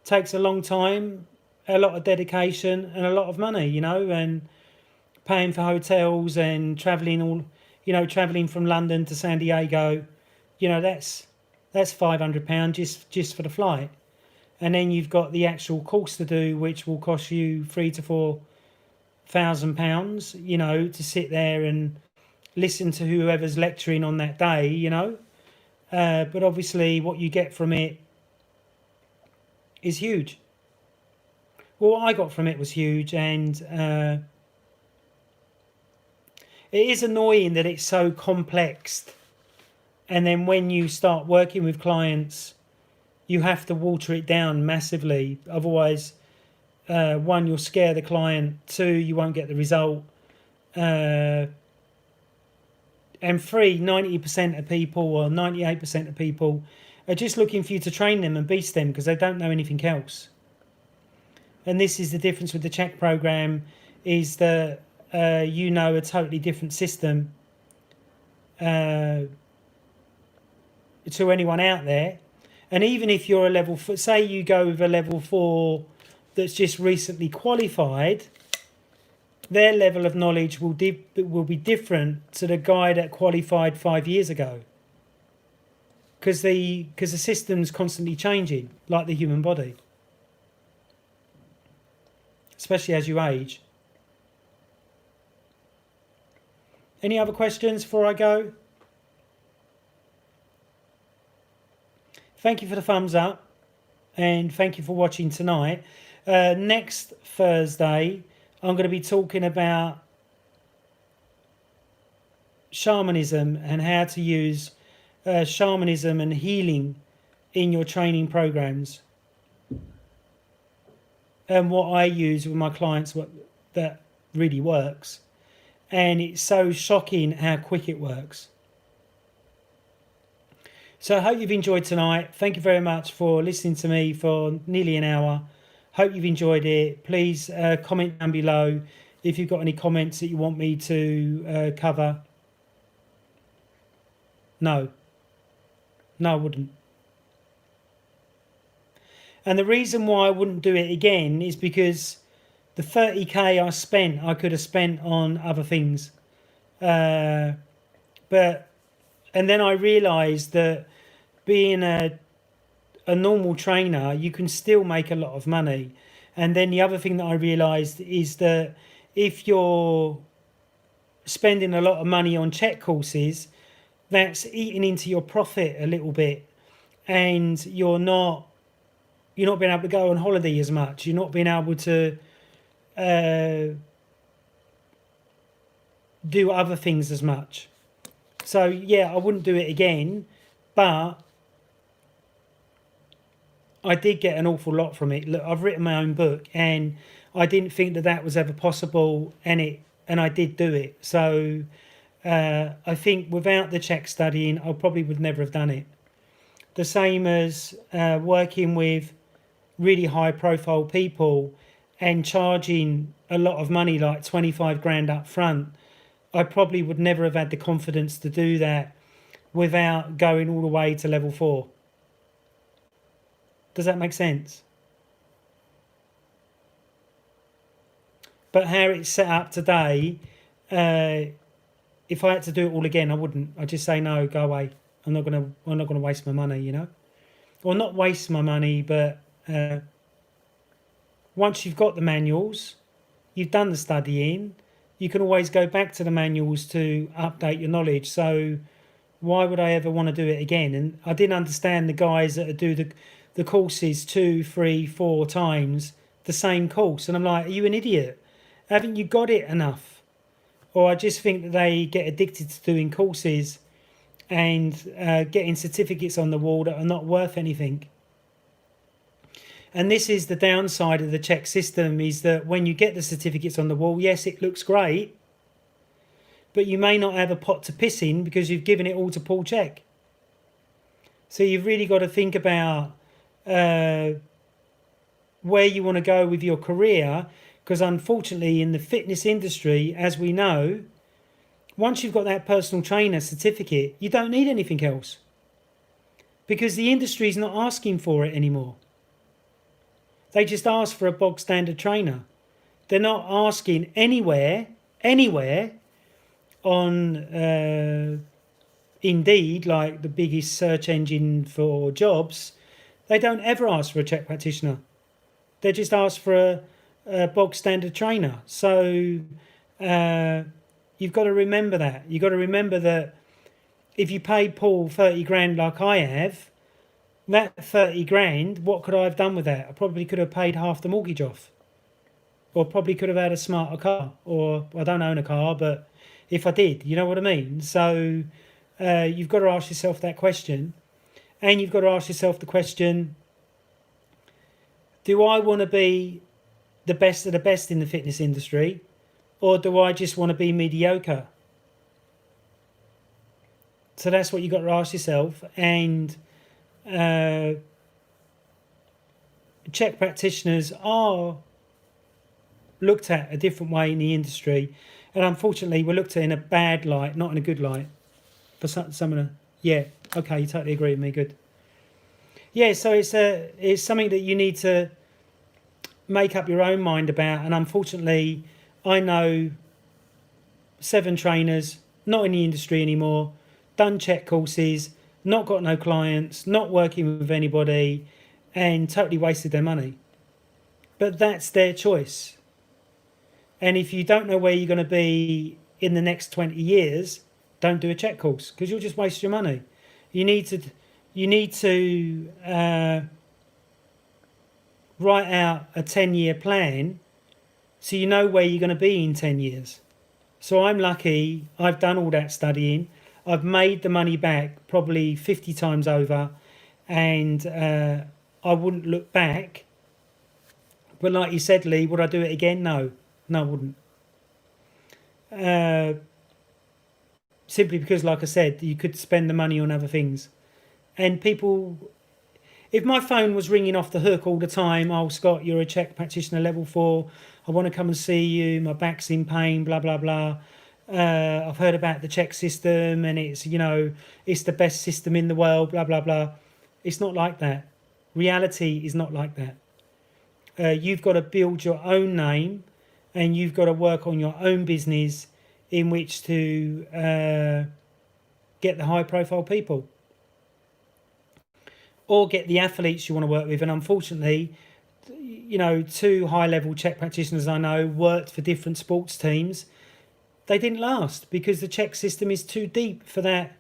takes a long time, a lot of dedication and a lot of money, you know, and paying for hotels and traveling traveling from London to San Diego, you know, that's £500 just for the flight. And then you've got the actual course to do, which will cost you £3,000 to £4,000, you know, to sit there and listen to whoever's lecturing on that day, you know. But obviously what you get from it is huge. Well, what I got from it was huge, and it is annoying that it's so complex. And then when you start working with clients, you have to water it down massively. Otherwise, one, you'll scare the client. Two, you won't get the result. And three, 90% of people or 98% of people are just looking for you to train them and beast them because they don't know anything else. And this is the difference with the check program, is that you know a totally different system to anyone out there. And even if you're a level 4, say you go with a level 4 that's just recently qualified, their level of knowledge will be different to the guy that qualified 5 years ago. Because the system's constantly changing, like the human body. Especially as you age. Any other questions before I go? Thank you for the thumbs up, and thank you for watching tonight. Next Thursday, I'm going to be talking about shamanism and how to use shamanism and healing in your training programs. And what I use with my clients, what that really works. And it's so shocking how quick it works. So I hope you've enjoyed tonight. Thank you very much for listening to me for nearly an hour. Hope you've enjoyed it. Please comment down below if you've got any comments that you want me to cover. No, I wouldn't. And the reason why I wouldn't do it again is because the 30k I spent, I could have spent on other things. And then I realised that being a normal trainer, you can still make a lot of money. And then the other thing that I realised is that if you're spending a lot of money on check courses, that's eating into your profit a little bit, and you're not being able to go on holiday as much. You're not being able to do other things as much. So yeah, I wouldn't do it again, but I did get an awful lot from it. Look, I've written my own book, and I didn't think that was ever possible, and I did do it. So I think without the check studying, I probably would never have done it. The same as working with really high profile people and charging a lot of money, like 25 grand up front. I probably would never have had the confidence to do that without going all the way to level 4. Does that make sense? But how it's set up today, if I had to do it all again, I wouldn't. I'd just say no, go away. I'm not gonna waste my money, you know, or not waste my money, but once you've got the manuals, you've done the studying, you can always go back to the manuals to update your knowledge. So why would I ever want to do it again? And I didn't understand the guys that do the courses 2, 3, 4 times the same course. And I'm like, are you an idiot? Haven't you got it enough? Or I just think that they get addicted to doing courses and getting certificates on the wall that are not worth anything. And this is the downside of the check system, is that when you get the certificates on the wall, yes, it looks great, but you may not have a pot to piss in because you've given it all to Paul Check. So you've really got to think about where you want to go with your career, because unfortunately in the fitness industry, as we know, once you've got that personal trainer certificate, you don't need anything else, because the industry is not asking for it anymore. They just ask for a bog standard trainer. They're not asking anywhere on Indeed, like the biggest search engine for jobs. They don't ever ask for a check practitioner. They just ask for a bog standard trainer. So you've got to remember that. You've got to remember that if you paid Paul 30 grand like I have, That 30 grand, what could I have done with that? I probably could have paid half the mortgage off, or probably could have had a smarter car, or I don't own a car, but if I did, you know what I mean? So you've got to ask yourself that question, and you've got to ask yourself the question, do I want to be the best of the best in the fitness industry, or do I just want to be mediocre? So that's what you've got to ask yourself. And Czech practitioners are looked at a different way in the industry, and unfortunately we're looked at in a bad light, not in a good light. For some of the, yeah, okay, you totally agree with me. Good. Yeah, so it's something that you need to make up your own mind about. And unfortunately, I know 7 trainers not in the industry anymore, done Czech courses, not got no clients, not working with anybody, and totally wasted their money. But that's their choice. And if you don't know where you're going to be in the next 20 years, don't do a Czech course, because you'll just waste your money. You need to write out a 10-year plan so you know where you're going to be in 10 years. So I'm lucky, I've done all that studying, I've made the money back probably 50 times over, and I wouldn't look back. But like you said, Lee, would I do it again? No, I wouldn't. Simply because, like I said, you could spend the money on other things. And people, if my phone was ringing off the hook all the time, oh, Scott, you're a Czech practitioner level 4, I want to come and see you, my back's in pain, blah, blah, blah. I've heard about the Czech system and it's, it's the best system in the world, blah, blah, blah. It's not like that. Reality is not like that. You've got to build your own name, and you've got to work on your own business in which to get the high profile people or get the athletes you want to work with. And unfortunately, 2 high level Czech practitioners I know worked for different sports teams. They didn't last because the Czech system is too deep for that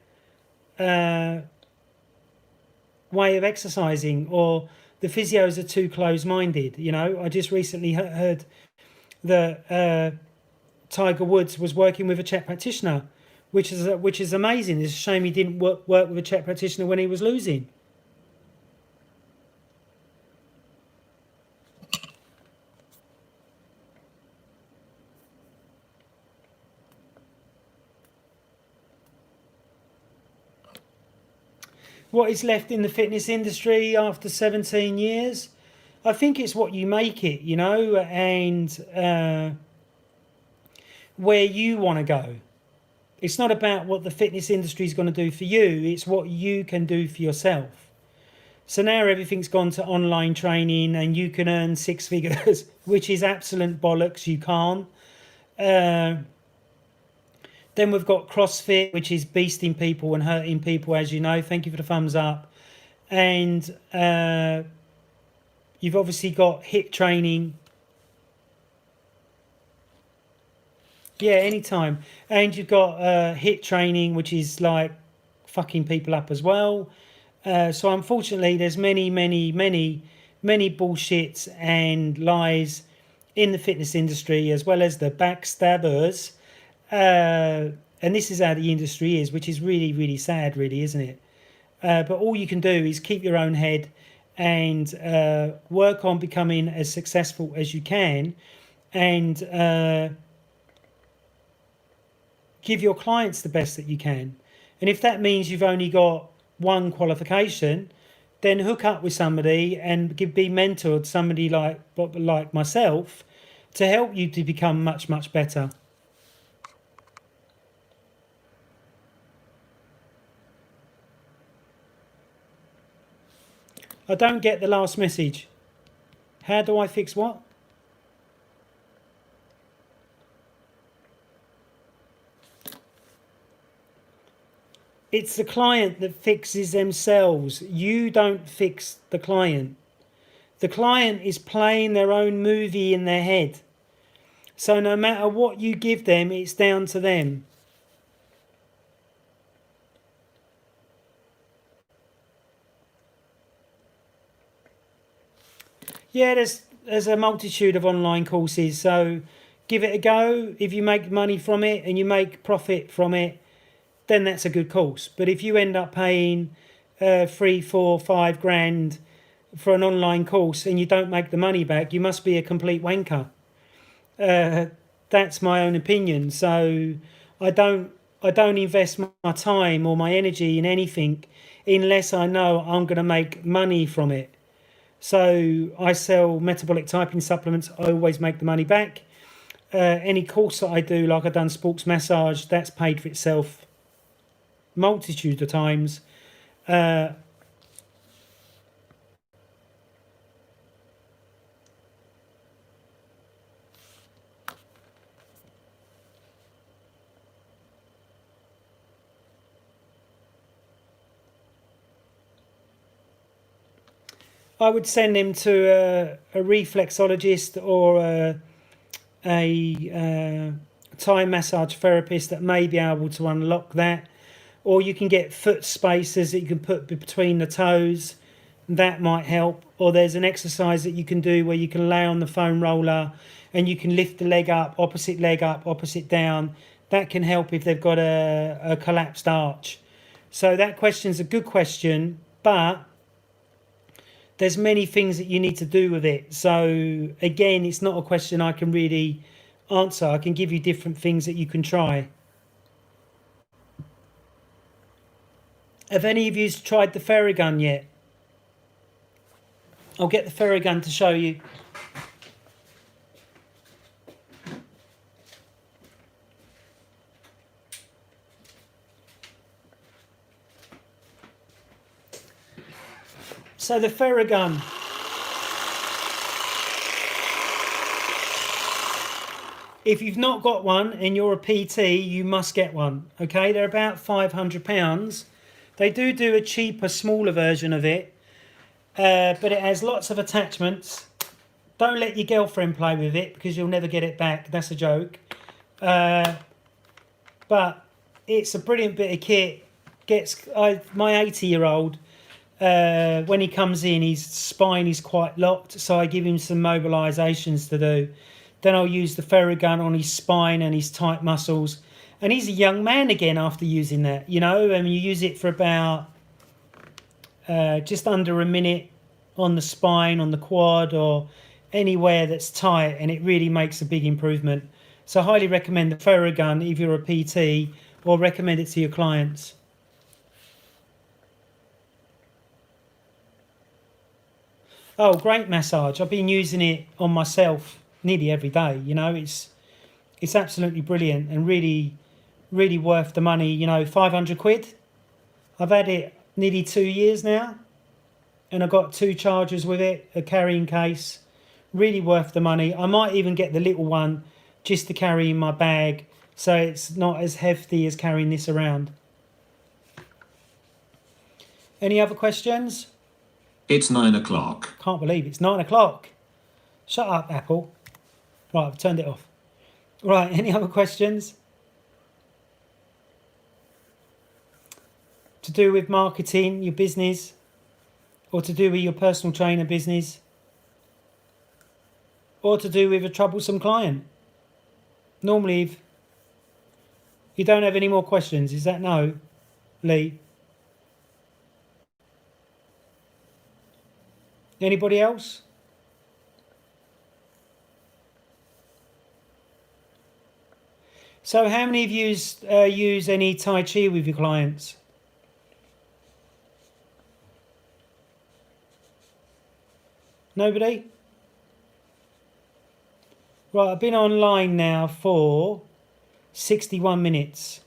way of exercising, or the physios are too close-minded. I just recently heard that Tiger Woods was working with a Czech practitioner, which is amazing. It's a shame he didn't work with a Czech practitioner when he was losing. What is left in the fitness industry after 17 years? I think it's what you make it, and where you want to go. It's not about what the fitness industry is going to do for you, it's what you can do for yourself. So now everything's gone to online training and you can earn 6 figures, which is absolute bollocks. You can't. Then we've got CrossFit, which is beasting people and hurting people, as you know. Thank you for the thumbs up. And you've obviously got HIIT training. Yeah, anytime. And you've got HIIT training, which is like fucking people up as well. So unfortunately, there's many bullshits and lies in the fitness industry, as well as the backstabbers. And this is how the industry is, which is really, really sad, really, isn't it? But all you can do is keep your own head and work on becoming as successful as you can, and give your clients the best that you can. And if that means you've only got 1 qualification, then hook up with somebody and be mentored, somebody like myself, to help you to become much, much better. I don't get the last message. How do I fix what? It's the client that fixes themselves. You don't fix the client. The client is playing their own movie in their head. So no matter what you give them, it's down to them. Yeah, there's a multitude of online courses, so give it a go. If you make money from it and you make profit from it, then that's a good course. But if you end up paying 3, 4, 5 grand for an online course and you don't make the money back, you must be a complete wanker. Uh, that's my own opinion. So I don't I don't invest my time or my energy in anything unless I know I'm going to make money from it. So I sell metabolic typing supplements. I always make the money back. Any course that I do, like I've done sports massage, that's paid for itself multitude of times. Uh, I would send him to a reflexologist or a Thai massage therapist that may be able to unlock that. Or you can get foot spacers that you can put between the toes. That might help. Or there's an exercise that you can do where you can lay on the foam roller and you can lift the leg up, opposite down. That can help if they've got a collapsed arch. So that question's a good question, but there's many things that you need to do with it. So again, it's not a question I can really answer. I can give you different things that you can try. Have any of you tried the Ferrogun yet? I'll get the Ferrogun to show you. So the Ferrogun. If you've not got one and you're a PT, you must get one. Okay, they're about £500. They do a cheaper, smaller version of it, but it has lots of attachments. Don't let your girlfriend play with it because you'll never get it back. That's a joke. But it's a brilliant bit of kit. My 80-year-old, when he comes in, his spine is quite locked, so I give him some mobilisations to do. Then I'll use the Ferrogun on his spine and his tight muscles. And he's a young man again after using that, you know. And you use it for about just under a minute on the spine, on the quad, or anywhere that's tight, and it really makes a big improvement. So I highly recommend the Ferrogun if you're a PT, or recommend it to your clients. Oh, great massage. I've been using it on myself nearly every day. You know, it's absolutely brilliant and really worth the money. You know, 500 quid. I've had it nearly 2 years now, and I've got 2 chargers with it, a carrying case. Really worth the money. I might even get the little one just to carry in my bag, so it's not as hefty as carrying this around. Any other questions? It's 9 o'clock. Can't believe it's 9 o'clock. Shut up, Apple. Right, I've turned it off. Right, any other questions? To do with marketing, your business, or to do with your personal trainer business, or to do with a troublesome client? Normally, if you don't have any more questions, is that no, Lee? Anybody else? So how many of you use any Tai Chi with your clients? Nobody? Right, I've been online now for 61 minutes.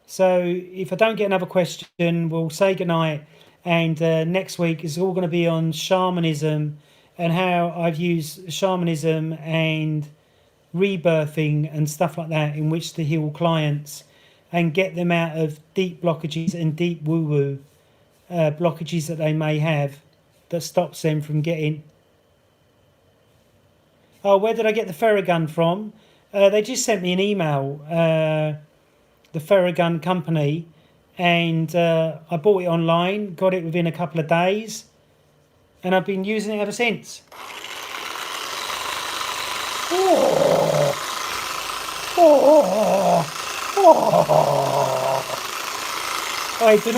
So if I don't get another question, we'll say goodnight. And next week is all going to be on shamanism and how I've used shamanism and rebirthing and stuff like that in which to heal clients and get them out of deep blockages and deep woo-woo blockages that they may have that stops them from getting. Oh, where did I get the Ferrogun from? They just sent me an email, the Ferrogun company, and I bought it online, got it within a couple of days, and I've been using it ever since. Oh, oh, oh. Hey, do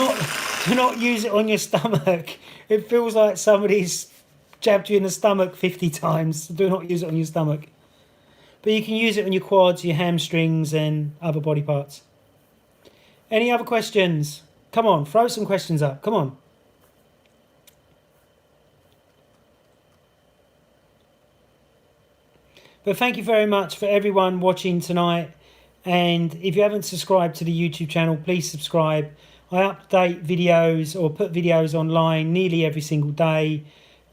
not use it on your stomach. It feels like somebody's jabbed you in the stomach 50 times. Do not use it on your stomach. But you can use it on your quads, your hamstrings, and other body parts. Any other questions? Come on, throw some questions up. Come on. But thank you very much for everyone watching tonight. And if you haven't subscribed to the YouTube channel, please subscribe. I update videos or put videos online nearly every single day,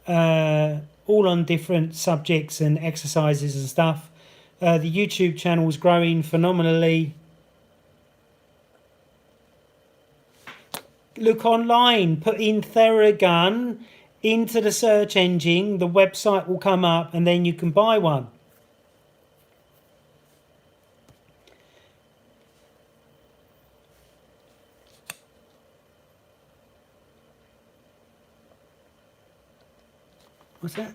all on different subjects and exercises and stuff. The YouTube channel is growing phenomenally. Look online, put in Ferrogun into the search engine, the website will come up and then you can buy one. What's that?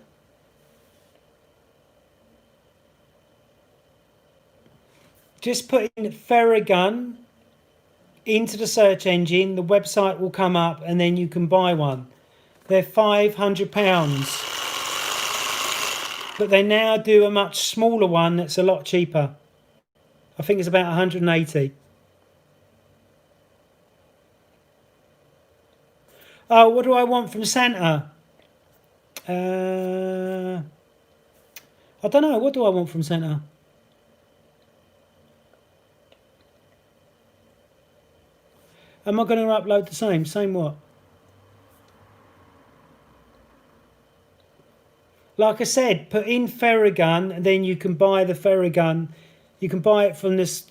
Just put in Ferrogun into the search engine, the website will come up and then you can buy one. They're £500. But they now do a much smaller one that's a lot cheaper. I think it's about 180. Oh, what do I want from Santa? I don't know. What do I want from Santa? Am I going to upload the same? Same what? Like I said, put in Ferrogun and then you can buy the Ferrogun. You can buy it from this.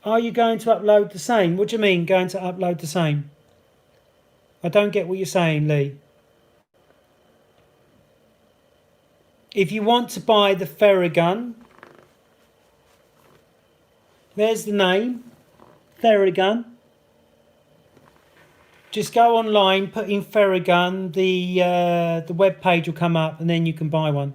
Are you going to upload the same? What do you mean going to upload the same? I don't get what you're saying, Lee. If you want to buy the Ferrogun, there's the name, Ferrogun. Just go online, put in Ferrogun, the web page will come up and then you can buy one.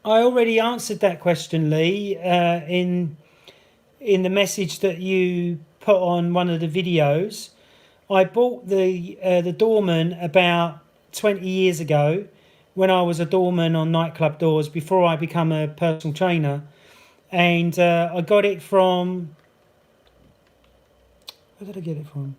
I already answered that question, Lee, in the message that you put on one of the videos. I bought the doorman about 20 years ago when I was a doorman on nightclub doors before I became a personal trainer. And I got it from... Where did I get it from?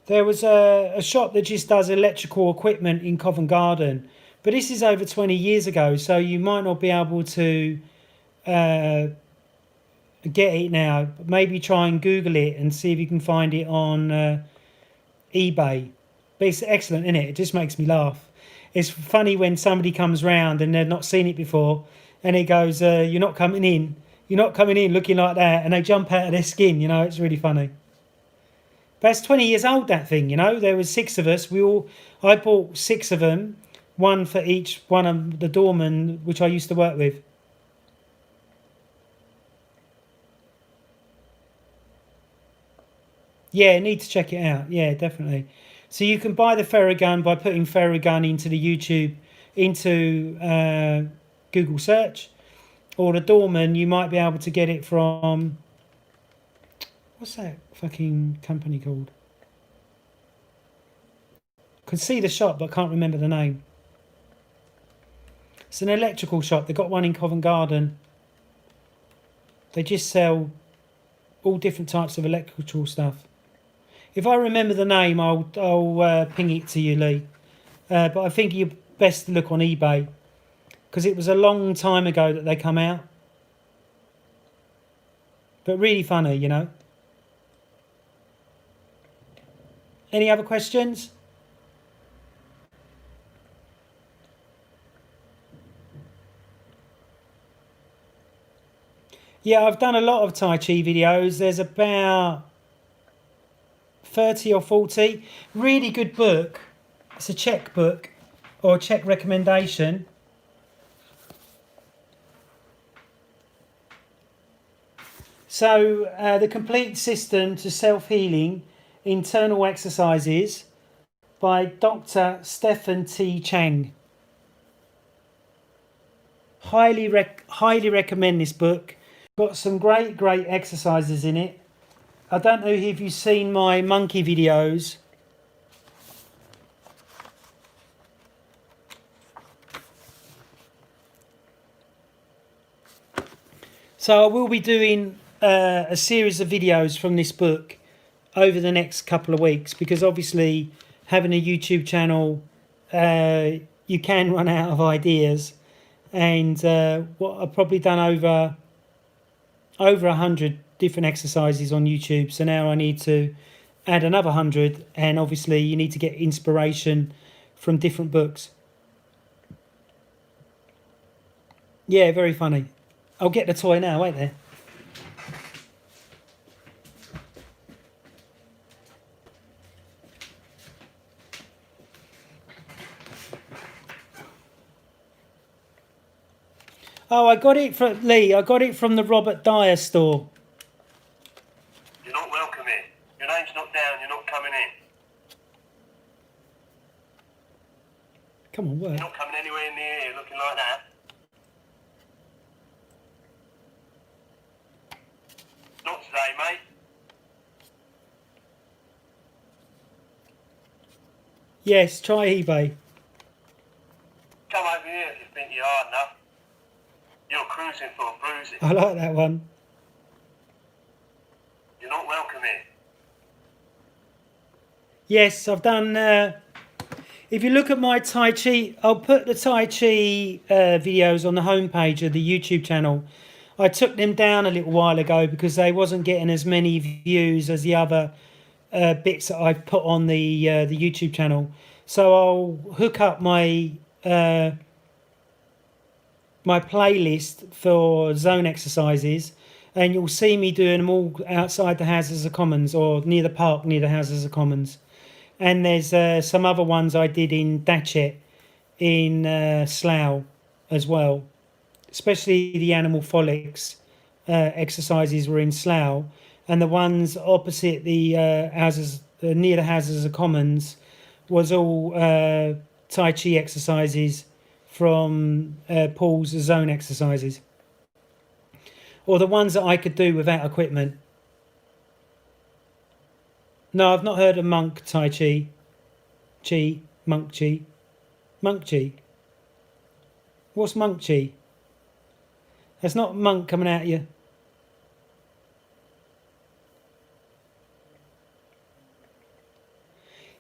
There was a shop that just does electrical equipment in Covent Garden. But this is over 20 years ago, so you might not be able to get it now. Maybe try and Google it and see if you can find it on eBay. But it's excellent, isn't it? It just makes me laugh. It's funny when somebody comes round and they've not seen it before and it goes, you're not coming in. You're not coming in looking like that. And they jump out of their skin, you know. It's really funny. But it's 20 years old, that thing, you know. There was 6 of us. I bought 6 of them. One for each one of the doormen, which I used to work with. Yeah, need to check it out. Yeah, definitely. So you can buy the Ferrogun by putting Ferrogun into the YouTube, into Google search. Or the doorman, you might be able to get it from... What's that fucking company called? I can see the shop, but I can't remember the name. It's an electrical shop. They've got one in Covent Garden. They just sell all different types of electrical stuff. If I remember the name, I'll ping it to you, Lee. But I think you're best to look on eBay because it was a long time ago that they come out. But really funny, you know. Any other questions? Yeah, I've done a lot of Tai Chi videos. There's about 30 or 40. Really good book. It's a Czech book or check recommendation. So the complete system to self-healing internal exercises by Dr. Stefan T. Chang. Highly recommend this book. Got some great exercises in it. I don't know if you've seen my monkey videos. So I will be doing a series of videos from this book over the next couple of weeks, because obviously having a YouTube channel, you can run out of ideas. And what I've probably done over 100 different exercises on YouTube. So now I need to add another 100, and obviously you need to get inspiration from different books. Yeah, very funny. I'll get the toy now, wait there. Oh, I got it from Lee. I got it from the Robert Dyer store. You're not welcome here. Your name's not down. You're not coming in. Come on, work. You're not coming anywhere near here looking like that. Not today, mate. Yes, try eBay. Come over here if you think you're hard enough. You're cruising for a bruising. I like that one. You're not welcome here. Yes, I've done. If you look at my Tai Chi, I'll put the Tai Chi videos on the homepage of the YouTube channel. I took them down a little while ago because they wasn't getting as many views as the other bits that I've put on the YouTube channel. So I'll hook up my my playlist for zone exercises, and you'll see me doing them all outside the Houses of Commons or near the park near the Houses of Commons. And there's some other ones I did in Datchet in Slough as well, especially the animal frolics exercises were in Slough, and the ones opposite the houses near the Houses of Commons was all Tai Chi exercises from Paul's zone exercises, or the ones that I could do without equipment. No, I've not heard of monk Tai Chi. Monk Chi. What's monk Chi? That's not monk coming out of you.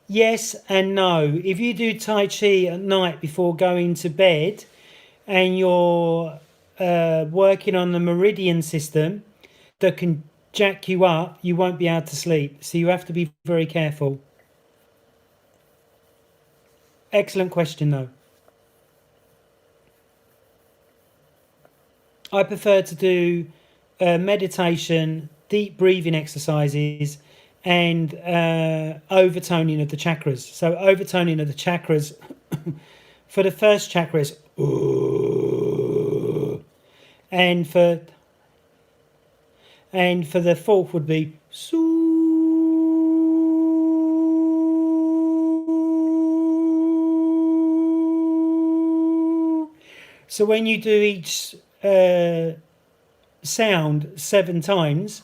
Yes and no. If you do Tai Chi at night before going to bed and you're working on the meridian system that can jack you up, you won't be able to sleep. So you have to be very careful. Excellent question though. I prefer to do meditation, deep breathing exercises, and overtoning of the chakras. So overtoning of the chakras for the first chakra is and for the fourth would be So when you do each sound 7 times,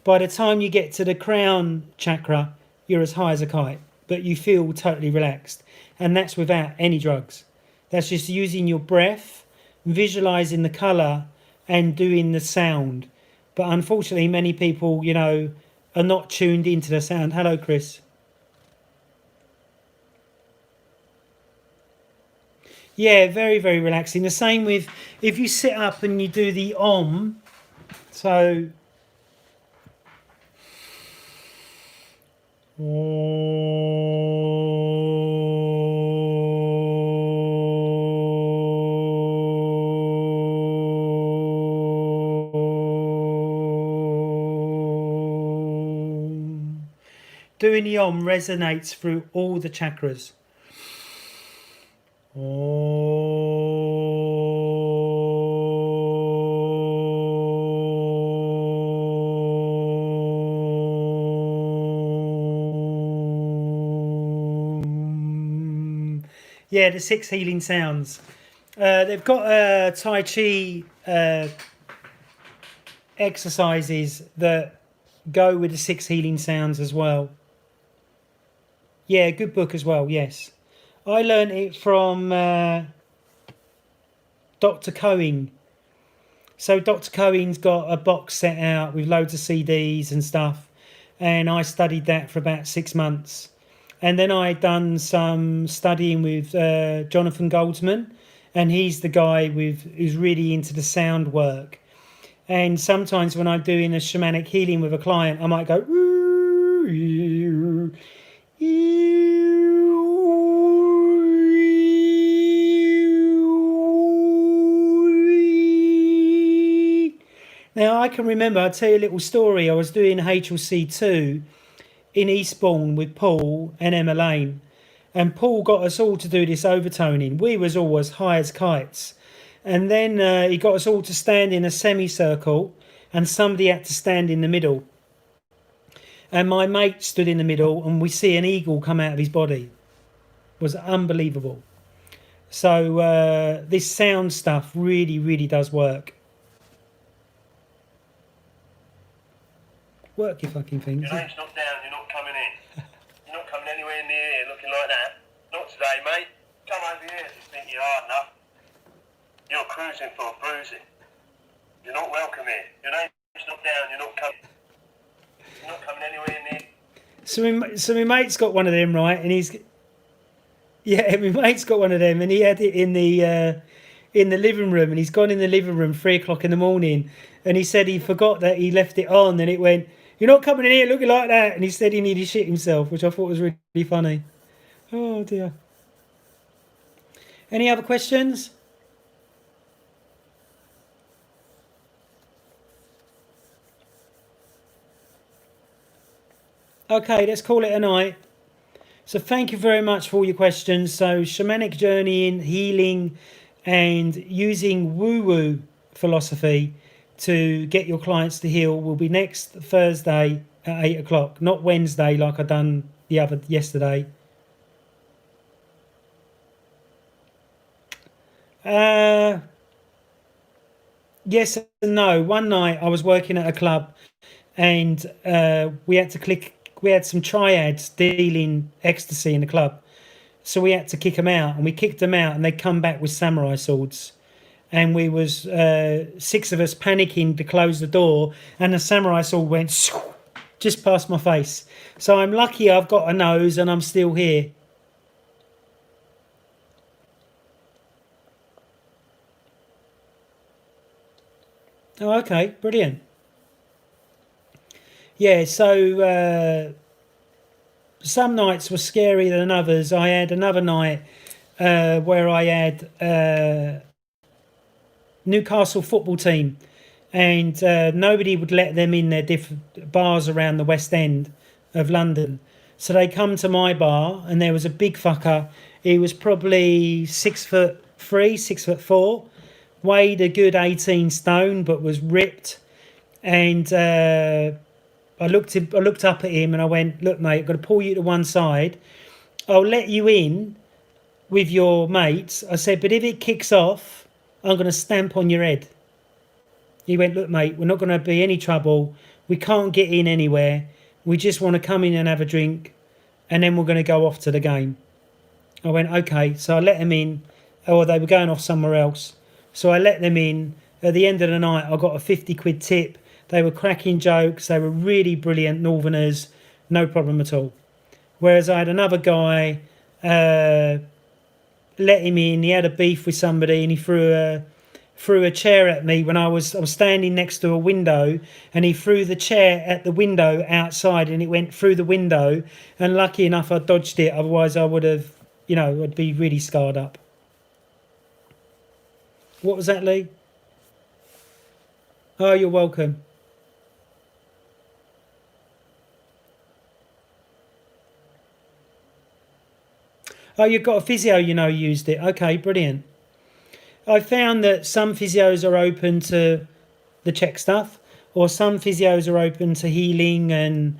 by the time you get to the crown chakra, you're as high as a kite, but you feel totally relaxed. And that's without any drugs. That's just using your breath, visualizing the color, and doing the sound. But unfortunately, many people, are not tuned into the sound. Hello, Chris. Yeah, very, very relaxing. The same with if you sit up and you do the Om. So doing the Om resonates through all the chakras. Yeah, the 6 healing sounds. They've got Tai Chi exercises that go with the 6 healing sounds as well. Yeah, good book as well, yes. I learned it from Dr. Cohen. So Dr. Cohen's got a box set out with loads of CDs and stuff, and I studied that for about 6 months. And then I done some studying with Jonathan Goldsman, and he's the guy who's really into the sound work. And sometimes when I'm doing a shamanic healing with a client, I might go, now I can remember, I'll tell you a little story. I was doing HLC2 in Eastbourne with Paul and Emma Lane, and Paul got us all to do this overtoning. We was all as high as kites, and then he got us all to stand in a semicircle, and somebody had to stand in the middle, and my mate stood in the middle, and we see an eagle come out of his body. It was unbelievable. So this sound stuff really does work. Work your fucking things. Your name's not down, you're not coming in. You're not coming anywhere near here looking like that. Not today, mate. Come over here if you think you're hard enough. You're cruising for a bruising. You're not welcome here. Your name's not down, you're not coming. You're not coming anywhere near. So my mate's got one of them, right? And he's... Yeah, my mate's got one of them, and he had it in the living room, and he's gone in the living room 3 o'clock in the morning, and he said he forgot that he left it on, and it went, "You're not coming in here looking like that," and he said he needed shit himself, which I thought was really funny. Oh dear. Any other questions? Okay, let's call it a night. So thank you very much for all your questions. So shamanic journeying, healing, and using woo-woo philosophy to get your clients to heal will be next Thursday at 8 o'clock, not Wednesday like I done yesterday. Yes and no. One night I was working at a club, and we had some triads dealing ecstasy in the club. So we had to kick them out, and we kicked them out, and they come back with samurai swords. And we was 6 of us panicking to close the door, and the samurai sword went just past my face. So I'm lucky I've got a nose and I'm still here. Oh, okay, brilliant. Yeah, so some nights were scarier than others. I had another night where I had Newcastle football team, and nobody would let them in their different bars around the West End of London. So they come to my bar, and there was a big fucker. He was probably 6'3", 6'4", weighed a good 18 stone, but was ripped. And I looked up at him and I went, "Look, mate, I've got to pull you to one side. I'll let you in with your mates." I said, "But if it kicks off, I'm going to stamp on your head." He went, "Look, mate, we're not going to be any trouble. We can't get in anywhere. We just want to come in and have a drink, and then we're going to go off to the game." I went, "Okay." So I let them in. Or they were going off somewhere else. So I let them in. At the end of the night, I got a 50 quid tip. They were cracking jokes. They were really brilliant Northerners. No problem at all. Whereas I had another guy, let him in. He had a beef with somebody, and he threw a chair at me when I was standing next to a window, and he threw the chair at the window outside, and it went through the window. And lucky enough, I dodged it. Otherwise, I would have, I'd be really scarred up. What was that, Lee? Oh, you're welcome. Oh, you've got a physio, used it. Okay, brilliant. I found that some physios are open to the Czech stuff, or some physios are open to healing and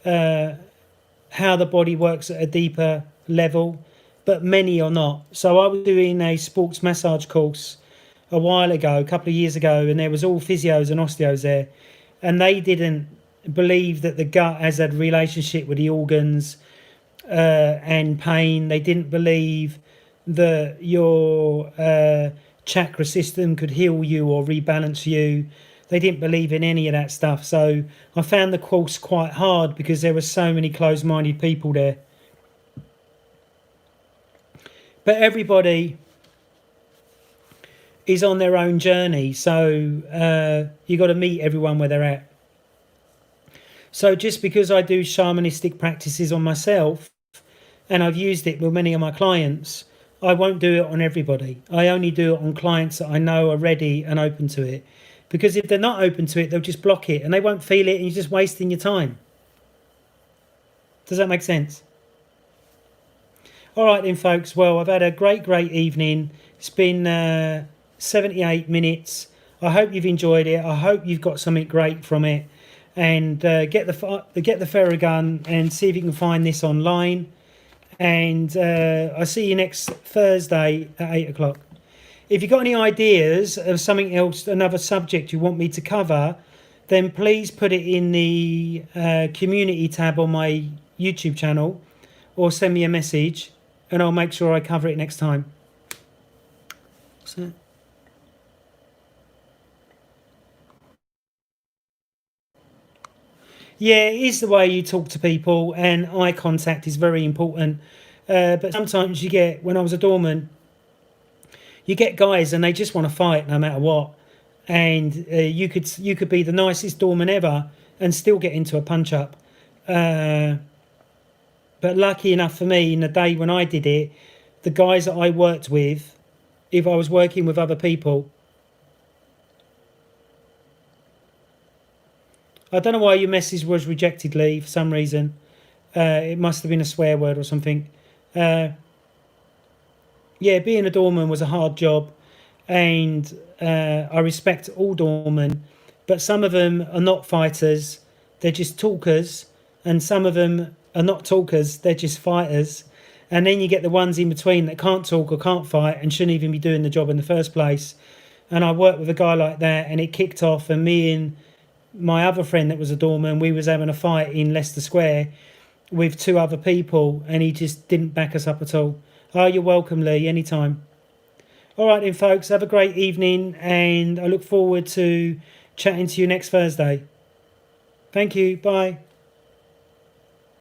how the body works at a deeper level. but many are not. So I was doing a sports massage course a while ago, a couple of years ago, and there was all physios and osteos there, and they didn't believe that the gut has a relationship with the organs and pain. They didn't believe that your chakra system could heal you or rebalance you. They didn't believe in any of that stuff. So I found the course quite hard because there were so many closed-minded people there. But everybody is on their own journey, so you got to meet everyone where they're at. So just because I do shamanistic practices on myself, and I've used it with many of my clients, I won't do it on everybody. I only do it on clients that I know are ready and open to it. Because if they're not open to it, they'll just block it and they won't feel it, and you're just wasting your time. Does that make sense? All right then, folks. Well, I've had a great evening. It's been 78 minutes. I hope you've enjoyed it. I hope you've got something great from it. And get the Ferrogun and see if you can find this online. And I'll see you next Thursday at 8 o'clock. If you've got any ideas of something else, another subject you want me to cover, then please put it in the community tab on my YouTube channel, or send me a message and I'll make sure I cover it next time. So, yeah, it is the way you talk to people, and eye contact is very important. But sometimes you get, when I was a doorman, you get guys and they just want to fight no matter what. And you could be the nicest doorman ever and still get into a punch up. But lucky enough for me, in the day when I did it, the guys that I worked with, if I was working with other people, I don't know why your message was rejected, Lee, for some reason. It must have been a swear word or something. Yeah, being a doorman was a hard job, and I respect all doormen, but some of them are not fighters, they're just talkers, and some of them are not talkers, they're just fighters. And then you get the ones in between that can't talk or can't fight and shouldn't even be doing the job in the first place. And I worked with a guy like that, and it kicked off, and me and my other friend that was a doorman, we was having a fight in Leicester Square with two other people, and he just didn't back us up at all. Oh, you're welcome, Lee, anytime. All right then, folks, have a great evening, and I look forward to chatting to you next Thursday. Thank you. Bye.